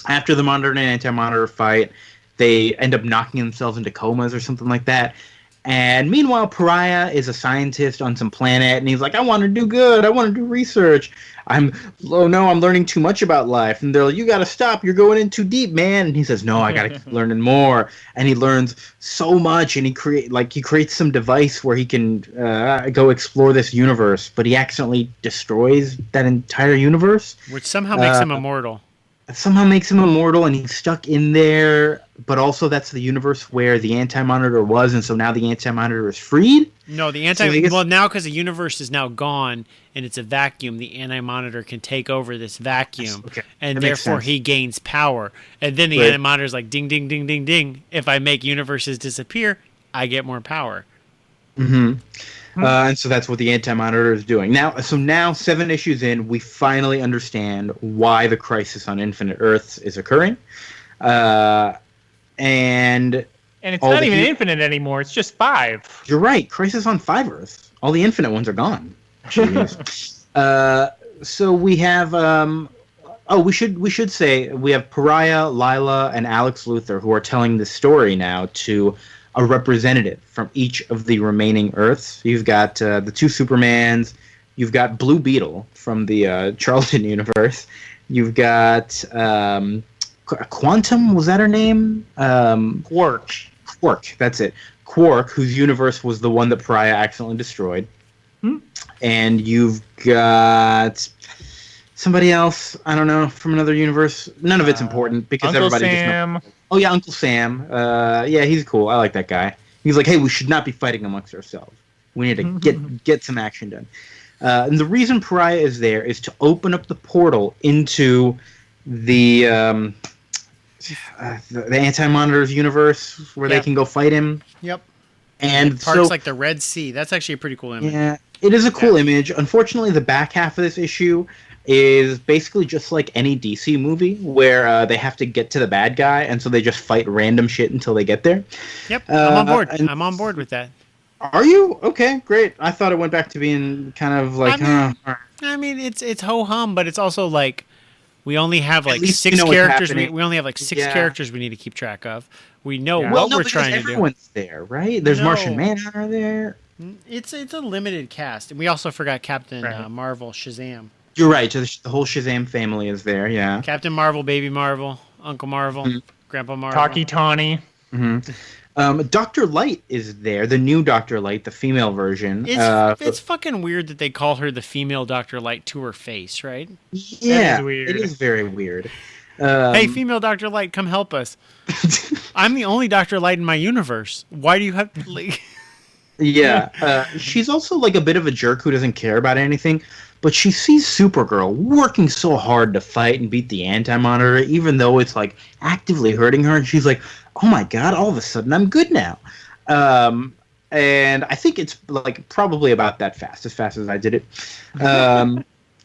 after the Monitor and Anti-Monitor fight, they end up knocking themselves into comas or something like that. And meanwhile, Pariah is a scientist on some planet, and he's like, I want to do good. I want to do research. I'm learning too much about life. And they're like, you got to stop. You're going in too deep, man. And he says, no, I got to keep learning more. And he learns so much, and he creates some device where he can go explore this universe, but he accidentally destroys that entire universe. Which somehow makes him immortal. Somehow makes him immortal, and he's stuck in there. But also, that's the universe where the Anti-Monitor was, and so now the Anti-Monitor is freed. No, well, now because the universe is now gone and it's a vacuum, the Anti-Monitor can take over this vacuum, and therefore he gains power. And then the Anti-Monitor's like, ding, ding, ding, ding, ding. If I make universes disappear, I get more power. Mm-hmm. And so that's what the Anti-Monitor is doing. Now 7 issues in, we finally understand why the crisis on Infinite Earths is occurring. And it's not even infinite anymore. It's just 5. You're right. Crisis on 5 Earths. All the infinite ones are gone. Jeez. So we have... we should say we have Pariah, Lila, and Alex Luthor who are telling this story now to a representative from each of the remaining Earths. You've got the 2 Supermans. You've got Blue Beetle from the Charlton universe. You've got Quantum, was that her name? Quark, that's it. Quark, whose universe was the one that Pariah accidentally destroyed. And you've got somebody else, I don't know, from another universe. None of it's important because Uncle everybody Sam. just knows. Oh yeah, Uncle Sam. Yeah, he's cool. I like that guy. He's like, hey, we should not be fighting amongst ourselves. We need to get some action done. And the reason Pariah is there is to open up the portal into the Anti-Monitor's universe where they can go fight him. Yep. And parts like the Red Sea. That's actually a pretty cool image. Yeah, it is a cool image. Unfortunately, the back half of this issue is basically just like any DC movie where they have to get to the bad guy, and so they just fight random shit until they get there. Yep, I'm on board. I'm on board with that. Are you? Okay, great. I thought it went back to being kind of like... I mean it's ho-hum, but it's also like we only have like 6 characters. We only have like 6 characters we need to keep track of. We know what we're trying to do. Everyone's there, right? There's Martian Manhunter there. It's a limited cast. And we also forgot Captain Marvel, Shazam. You're right. The whole Shazam family is there, yeah. Captain Marvel, Baby Marvel, Uncle Marvel, Grandpa Marvel. Taki Tawny. Dr. Light is there, the new Dr. Light, the female version. It's fucking weird that they call her the female Dr. Light to her face, right? Yeah, that is weird. It is very weird. Hey, female Dr. Light, come help us. I'm the only Dr. Light in my universe. Why do you have to... Like... Yeah, she's also like a bit of a jerk who doesn't care about anything, but she sees Supergirl working so hard to fight and beat the Anti-Monitor, even though it's like actively hurting her, and she's like, oh my god, all of a sudden I'm good now. And I think it's like probably about that fast, as fast as I did it.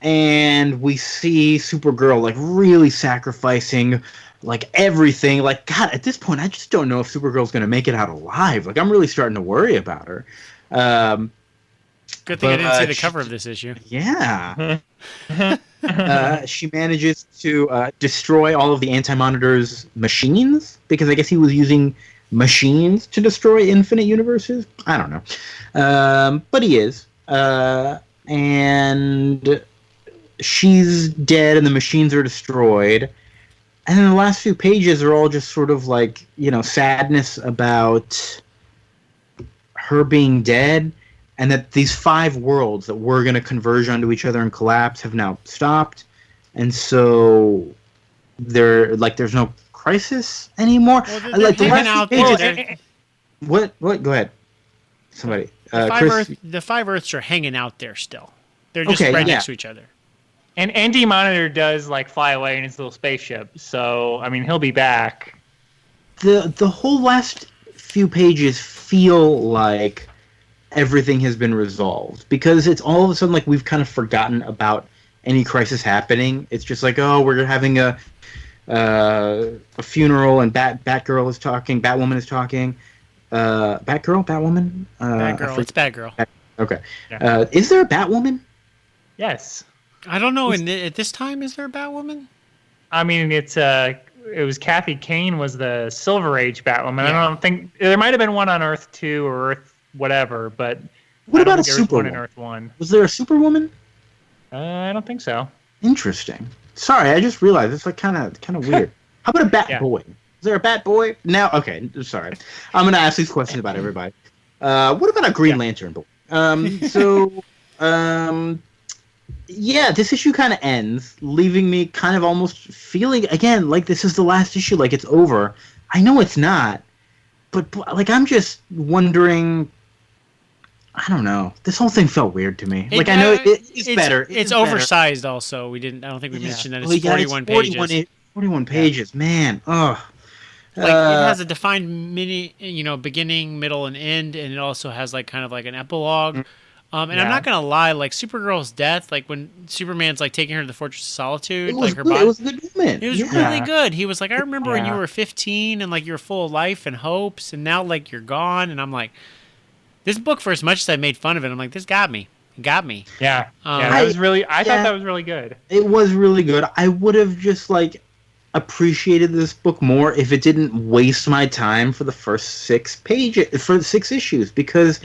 And we see Supergirl like really sacrificing like everything. Like, God, at this point, I just don't know if Supergirl's going to make it out alive. Like, I'm really starting to worry about her. Good thing I didn't see the cover of this issue. Yeah. She manages to destroy all of the Anti-Monitor's machines, because I guess he was using machines to destroy infinite universes. I don't know. But he is. And she's dead and the machines are destroyed. And then the last few pages are all just sort of like, you know, sadness about her being dead, and that these 5 worlds that were going to converge onto each other and collapse have now stopped. And so there's no crisis anymore. Well, like the last few pages. What? Go ahead. Somebody. The 5 Earths are hanging out there still. They're just right next to each other. And Anti-Monitor does like fly away in his little spaceship, so I mean he'll be back. The whole last few pages feel like everything has been resolved, because it's all of a sudden like we've kind of forgotten about any crisis happening. It's just like, oh, we're having a funeral, and Batgirl is talking, Batwoman is talking. Batwoman? Batgirl. It's Batgirl. Okay. Yeah. Is there a Batwoman? Yes. I don't know. At this time, is there a Batwoman? I mean, it was Kathy Kane was the Silver Age Batwoman. Yeah. I don't think there might have been one on Earth 2 or Earth whatever, but what about a Superwoman? In Earth 1. Was there a Superwoman? I don't think so. Interesting. Sorry, I just realized it's like kind of weird. How about a Batboy? Is there a Batboy? Now, okay, sorry. I'm going to ask these questions about everybody. What about a Green Lantern boy? Yeah, this issue kind of ends, leaving me kind of almost feeling, again, like this is the last issue, like it's over. I know it's not, but like I'm just wondering, I don't know. This whole thing felt weird to me. Like I know it's better. It's oversized better. Also. I don't think we mentioned that it's 41 pages. 41 pages, man. Ugh. Like it has a defined beginning, middle, and end, and it also has like kind of like an epilogue. I'm not gonna lie, like Supergirl's death, like when Superman's like taking her to the Fortress of Solitude, like her body, it was a good moment. It was really good. He was like, I remember when you were 15 and like you were full of life and hopes, and now like you're gone. And I'm like, this book, for as much as I made fun of it, I'm like, this got me. It got me. Yeah. That was really. I thought that was really good. It was really good. I would have just like appreciated this book more if it didn't waste my time for the first 6 pages, for the 6 issues, because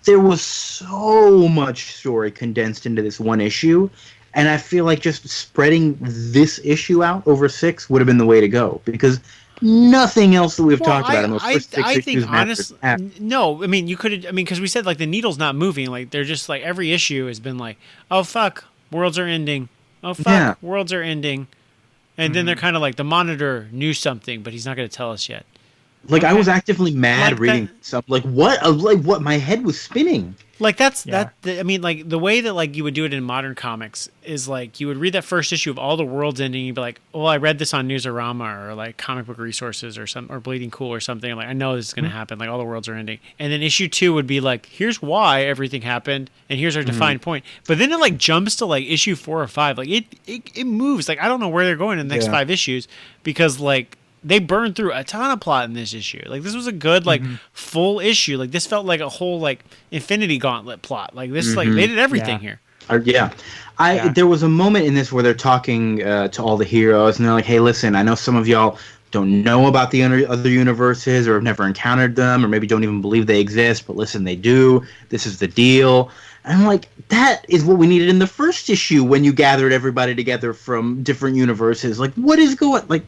there was so much story condensed into this one issue, and I feel like just spreading this issue out over 6 would have been the way to go, because nothing else that we've talked about in those first 6 issues. I think honestly, no. I mean, you could. I mean, because we said like the needle's not moving. Like they're just like every issue has been like, oh fuck, worlds are ending. Oh fuck, worlds are ending. And then they're kind of like, the Monitor knew something, but he's not going to tell us yet. Like, I was actively mad like reading something. Like, what? My head was spinning. Like, I mean, like, the way that, like, you would do it in modern comics is, like, you would read that first issue of all the worlds ending, and you'd be like, well, I read this on Newsarama, or, like, Comic Book Resources, or Bleeding Cool, or something. Like, I know this is going to happen. Like, all the worlds are ending. And then issue 2 would be like, here's why everything happened, and here's our defined point. But then it, like, jumps to, like, issue 4 or 5. Like, it moves. Like, I don't know where they're going in the next 5 issues, because, like, they burned through a ton of plot in this issue. Like, this was a good, like, full issue. Like, this felt like a whole, like, Infinity Gauntlet plot. Like, this, like, they did everything here. There was a moment in this where they're talking to all the heroes, and they're like, hey, listen, I know some of y'all don't know about the other universes, or have never encountered them, or maybe don't even believe they exist, but listen, they do. This is the deal. And I'm like, that is what we needed in the first issue when you gathered everybody together from different universes. Like, what is going... Like,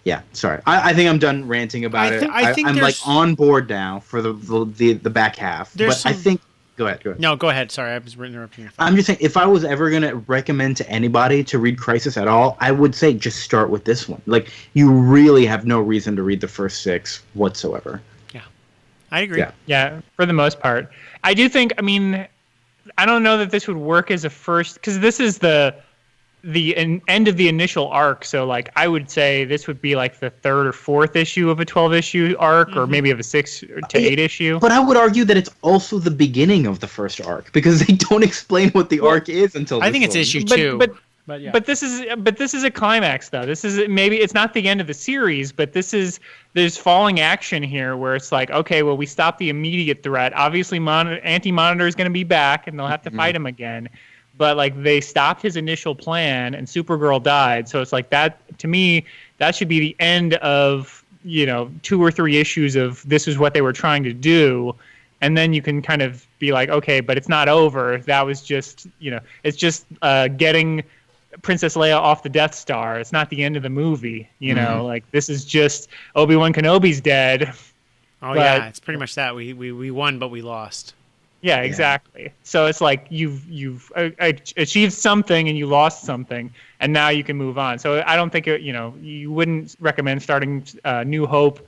yeah, sorry. I think I'm done ranting about it. I'm like on board now for the back half. I think. Go ahead. No, go ahead. Sorry, I was interrupting your thought. I'm just saying, if I was ever going to recommend to anybody to read Crisis at all, I would say just start with this one. Like, you really have no reason to read the first 6 whatsoever. Yeah, I agree. Yeah, for the most part. I do think, I mean, I don't know that this would work as a first, because this is the end of the initial arc, so like I would say this would be like the 3rd or 4th issue of a 12-issue arc, or maybe of a 6 to 8 issue. But I would argue that it's also the beginning of the first arc, because they don't explain what the arc is until I think it's issue 2. But this is a climax though. This is maybe it's not the end of the series, but there's falling action here where it's like, okay, well, we stopped the immediate threat. Obviously, Anti-Monitor is going to be back, and they'll have to fight him again. But like they stopped his initial plan, and Supergirl died. So it's like that to me. That should be the end of 2 or 3 issues of this is what they were trying to do, and then you can kind of be like, okay, but it's not over. That was just it's just getting Princess Leia off the Death Star. It's not the end of the movie. Like this is just Obi-Wan Kenobi's dead. Yeah, it's pretty much that we won, but we lost. Yeah, exactly. Yeah. So it's like you've achieved something and you lost something, and now you can move on. So I don't think you wouldn't recommend starting New Hope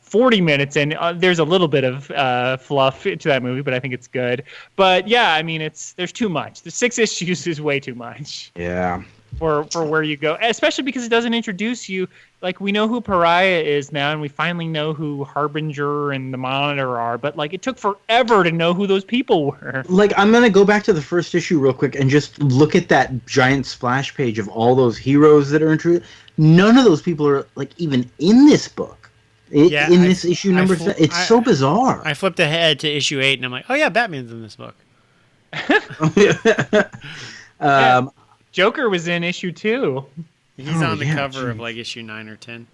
40 minutes in. There's a little bit of fluff to that movie, but I think it's good. But yeah, I mean, there's too much. The 6 issues is way too much. Yeah. For where you go, especially because it doesn't introduce you. Like, we know who Pariah is now, and we finally know who Harbinger and the Monitor are, but like, it took forever to know who those people were. Like, I'm gonna go back to the first issue real quick and just look at that giant splash page of all those heroes that are introduced. None of those people are like even in this book. This issue number 7. It's so bizarre. I flipped ahead to issue 8 and I'm like, oh yeah, Batman's in this book. Joker was in issue 2. He's on the cover of like issue 9 or 10.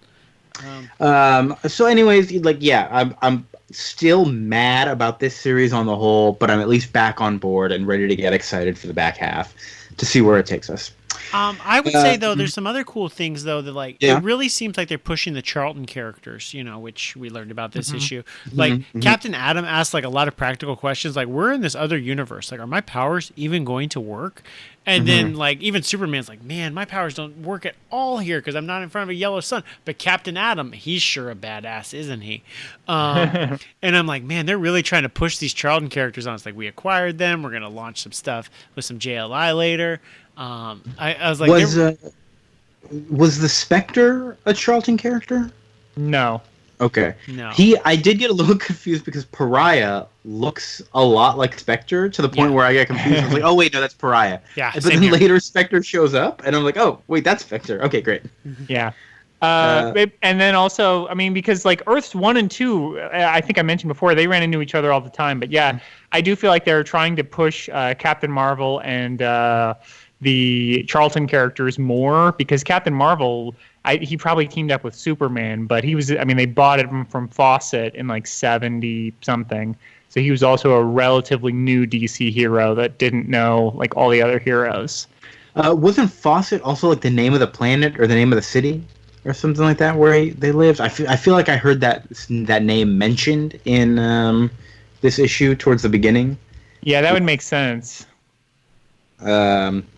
So anyways, like, yeah, I'm still mad about this series on the whole, but I'm at least back on board and ready to get excited for the back half to see where it takes us. I would say, though, there's some other cool things, though, that, like, it really seems like they're pushing the Charlton characters, which we learned about this issue. Like, Captain Atom asked, like, a lot of practical questions, like, we're in this other universe. Like, are my powers even going to work? And then, like, even Superman's like, man, my powers don't work at all here because I'm not in front of a yellow sun. But Captain Atom, he's sure a badass, isn't he? And I'm like, man, they're really trying to push these Charlton characters on. It's like, we acquired them. We're going to launch some stuff with some JLI later. I was like, was the Spectre a Charlton character? No. Okay. No. I did get a little confused because Pariah looks a lot like Spectre to the point where I got confused. I was like, oh wait, no, that's Pariah. Yeah. But then later Spectre shows up and I'm like, oh wait, that's Spectre. Okay, great. Yeah. And then also, I mean, because like Earths 1 and 2, I think I mentioned before, they ran into each other all the time. But yeah, I do feel like they're trying to push Captain Marvel and the Charlton characters more because Captain Marvel, he probably teamed up with Superman, but they bought it from Fawcett in like 70 something. So he was also a relatively new DC hero that didn't know like all the other heroes. Wasn't Fawcett also like the name of the planet or the name of the city or something like that where they lived? I feel like I heard that name mentioned in this issue towards the beginning. Yeah, that would make sense.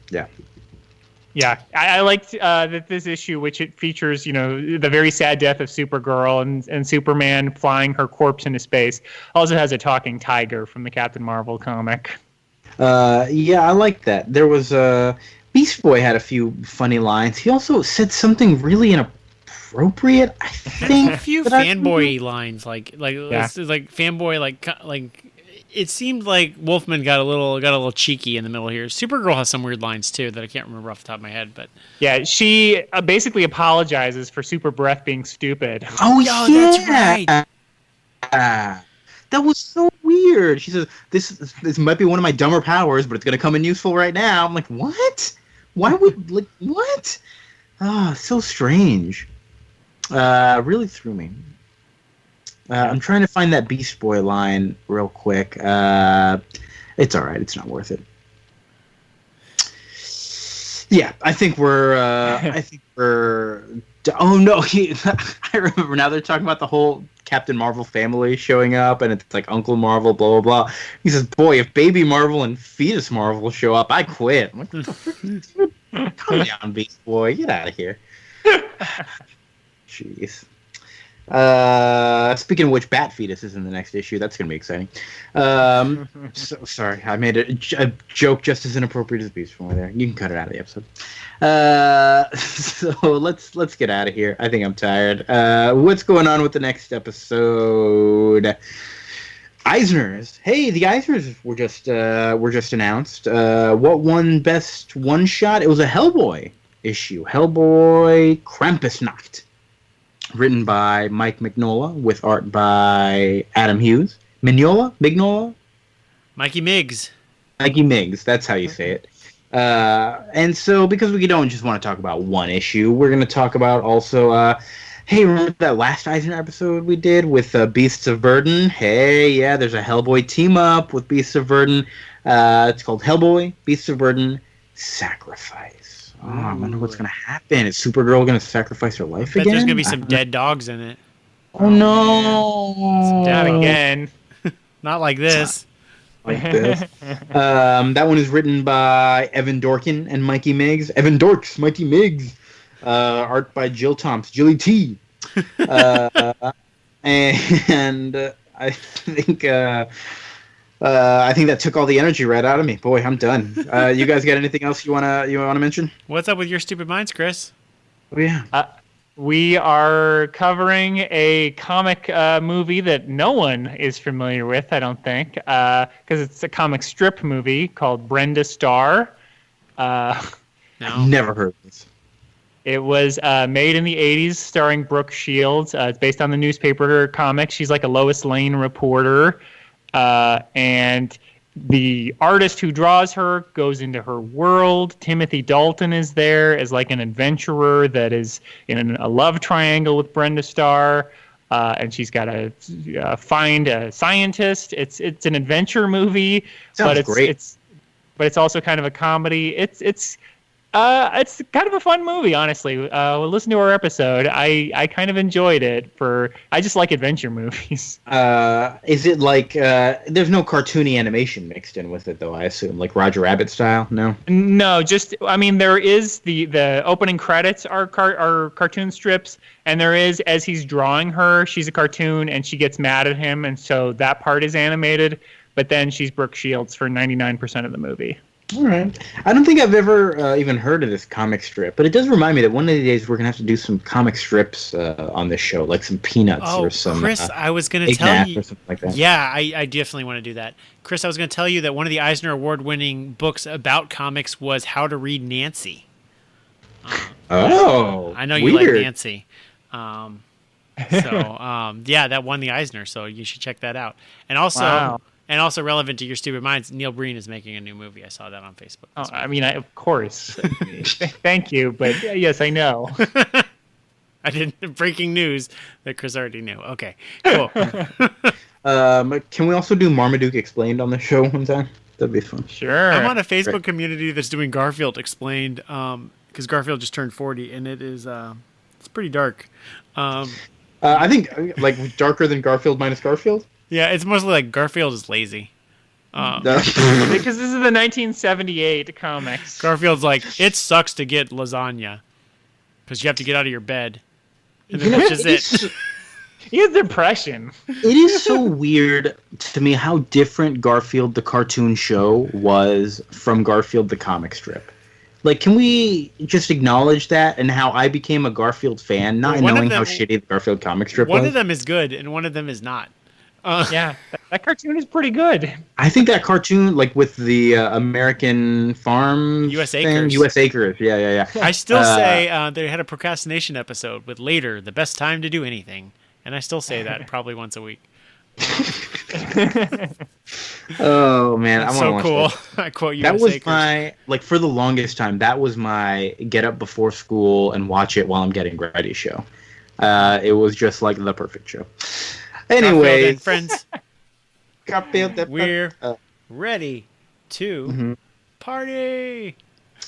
Yeah. Yeah, I liked that this issue, which it features, the very sad death of Supergirl and Superman flying her corpse into space, also has a talking tiger from the Captain Marvel comic. Yeah, I like that. There was Beast Boy had a few funny lines. He also said something really inappropriate, I think. A few fanboy lines, like fanboy, like. It seemed like Wolfman got a little cheeky in the middle here. Supergirl has some weird lines too that I can't remember off the top of my head, but yeah, she basically apologizes for Super Breath being stupid. Oh yeah, that's right. That was so weird. She says this might be one of my dumber powers, but it's gonna come in useful right now. I'm like, what? Why would what? So strange. Really threw me. I'm trying to find that Beast Boy line real quick. It's all right. It's not worth it. Yeah, I think we're. Oh no! I remember now. They're talking about the whole Captain Marvel family showing up, and it's like Uncle Marvel, blah blah blah. He says, "Boy, if Baby Marvel and Fetus Marvel show up, I quit." I'm like, what the frick? Calm down, Beast Boy. Get out of here. Jeez. Speaking of which, Bat Fetus is in the next issue. That's going to be exciting. So sorry, I made a joke just as inappropriate as Beast Boy there. You can cut it out of the episode. So let's get out of here. I think I'm tired. What's going on with the next episode? Eisners. Hey, the Eisners were just announced. What won best one shot? It was a Hellboy issue. Hellboy Krampusnacht. Written by Mike Mignola with art by Adam Hughes. Mignola? Mikey Miggs. Mikey Miggs, that's how you say it. And so, because we don't just want to talk about one issue, we're going to talk about also, hey, remember that last Eisner episode we did with Beasts of Burden? Hey, yeah, there's a Hellboy team-up with Beasts of Burden. It's called Hellboy, Beasts of Burden, Sacrifice. Oh, I wonder what's going to happen. Is Supergirl going to sacrifice her life again? There's going to be some dead dogs in it. Oh, no. Not again. Not like this. Like this. That one is written by Evan Dorkin and Mikey Miggs. Evan Dorks, Mikey Miggs. Art by Jill Thompson. Jilly T. and I think that took all the energy right out of me. Boy, I'm done. You guys got anything else you wanna mention? What's up with your stupid minds, Chris? Oh yeah. We are covering a comic movie that no one is familiar with, I don't think, because it's a comic strip movie called Brenda Starr. No. Never heard of this. It was made in the 80s, starring Brooke Shields. It's based on the newspaper comic. She's like a Lois Lane reporter, and the artist who draws her goes into her world. Timothy Dalton is there as like an adventurer that is in a love triangle with Brenda Starr, and she's got to find a scientist. It's an adventure movie, Sounds great. But it's also kind of a comedy. It's kind of a fun movie, honestly. Listen to our episode. I kind of enjoyed it. I just like adventure movies. Is it like there's no cartoony animation mixed in with it, though? I assume like Roger Rabbit style. No. No, there is the opening credits are cartoon strips, and there is as he's drawing her, she's a cartoon, and she gets mad at him, and so that part is animated. But then she's Brooke Shields for 99% of the movie. All right. I don't think I've ever even heard of this comic strip, but it does remind me that one of the days we're going to have to do some comic strips on this show, like some Peanuts or some Chris, I was going to tell you. Or something like that. Yeah, I definitely want to do that. Chris, I was going to tell you that one of the Eisner Award-winning books about comics was How to Read Nancy. I know you like Nancy. Yeah, that won the Eisner, so you should check that out. And also... Wow. And also relevant to your stupid minds, Neil Breen is making a new movie. I saw that on Facebook. Oh, I mean, of course. Thank you, but yes, I know. I didn't. Breaking news that Chris already knew. Okay, cool. Can we also do Marmaduke Explained on the show one time? That'd be fun. Sure. I'm on a Facebook community that's doing Garfield Explained because Garfield just turned 40, and it is it's pretty dark. I think like darker than Garfield minus Garfield. Yeah, it's mostly like Garfield is lazy. Because this is the 1978 comics. Garfield's like, it sucks to get lasagna because you have to get out of your bed. And then that's just it. He has depression. It is so weird to me how different Garfield the cartoon show was from Garfield the comic strip. Like, can we just acknowledge that and how I became a Garfield fan, not knowing how shitty the Garfield comic strip was? One of them is good and one of them is not. Yeah, that cartoon is pretty good. I think that cartoon, like with the American Farm U.S. thing, Acres. U.S. Acres, yeah. I still say they had a procrastination episode with later, the best time to do anything. And I still say that probably once a week. Oh, man. That's I want to cool. That. I quote U.S. That was Acres. my, like for the longest time, that was my get up before school and watch it while I'm getting ready show. It was just like the perfect show. Anyway, friends, we're ready to party.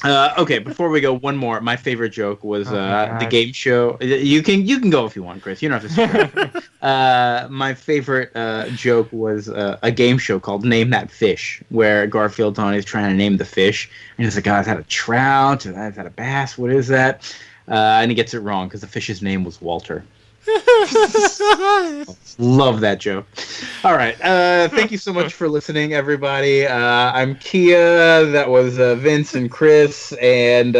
Okay, before we go, one more. My favorite joke was the game show. You can go if you want, Chris. You don't have to start. My favorite joke was a game show called Name That Fish, where Garfield is trying to name the fish, and he's like, "Oh, is that a trout? Is that a bass? What is that?" And he gets it wrong because the fish's name was Walter. Love that joke. All right. Thank you so much for listening, everybody. I'm Kia. That was Vince and Chris. And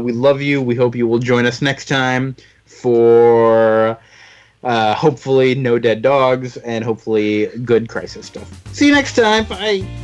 we love you. We hope you will join us next time for hopefully no dead dogs and hopefully good crisis stuff. See you next time. Bye.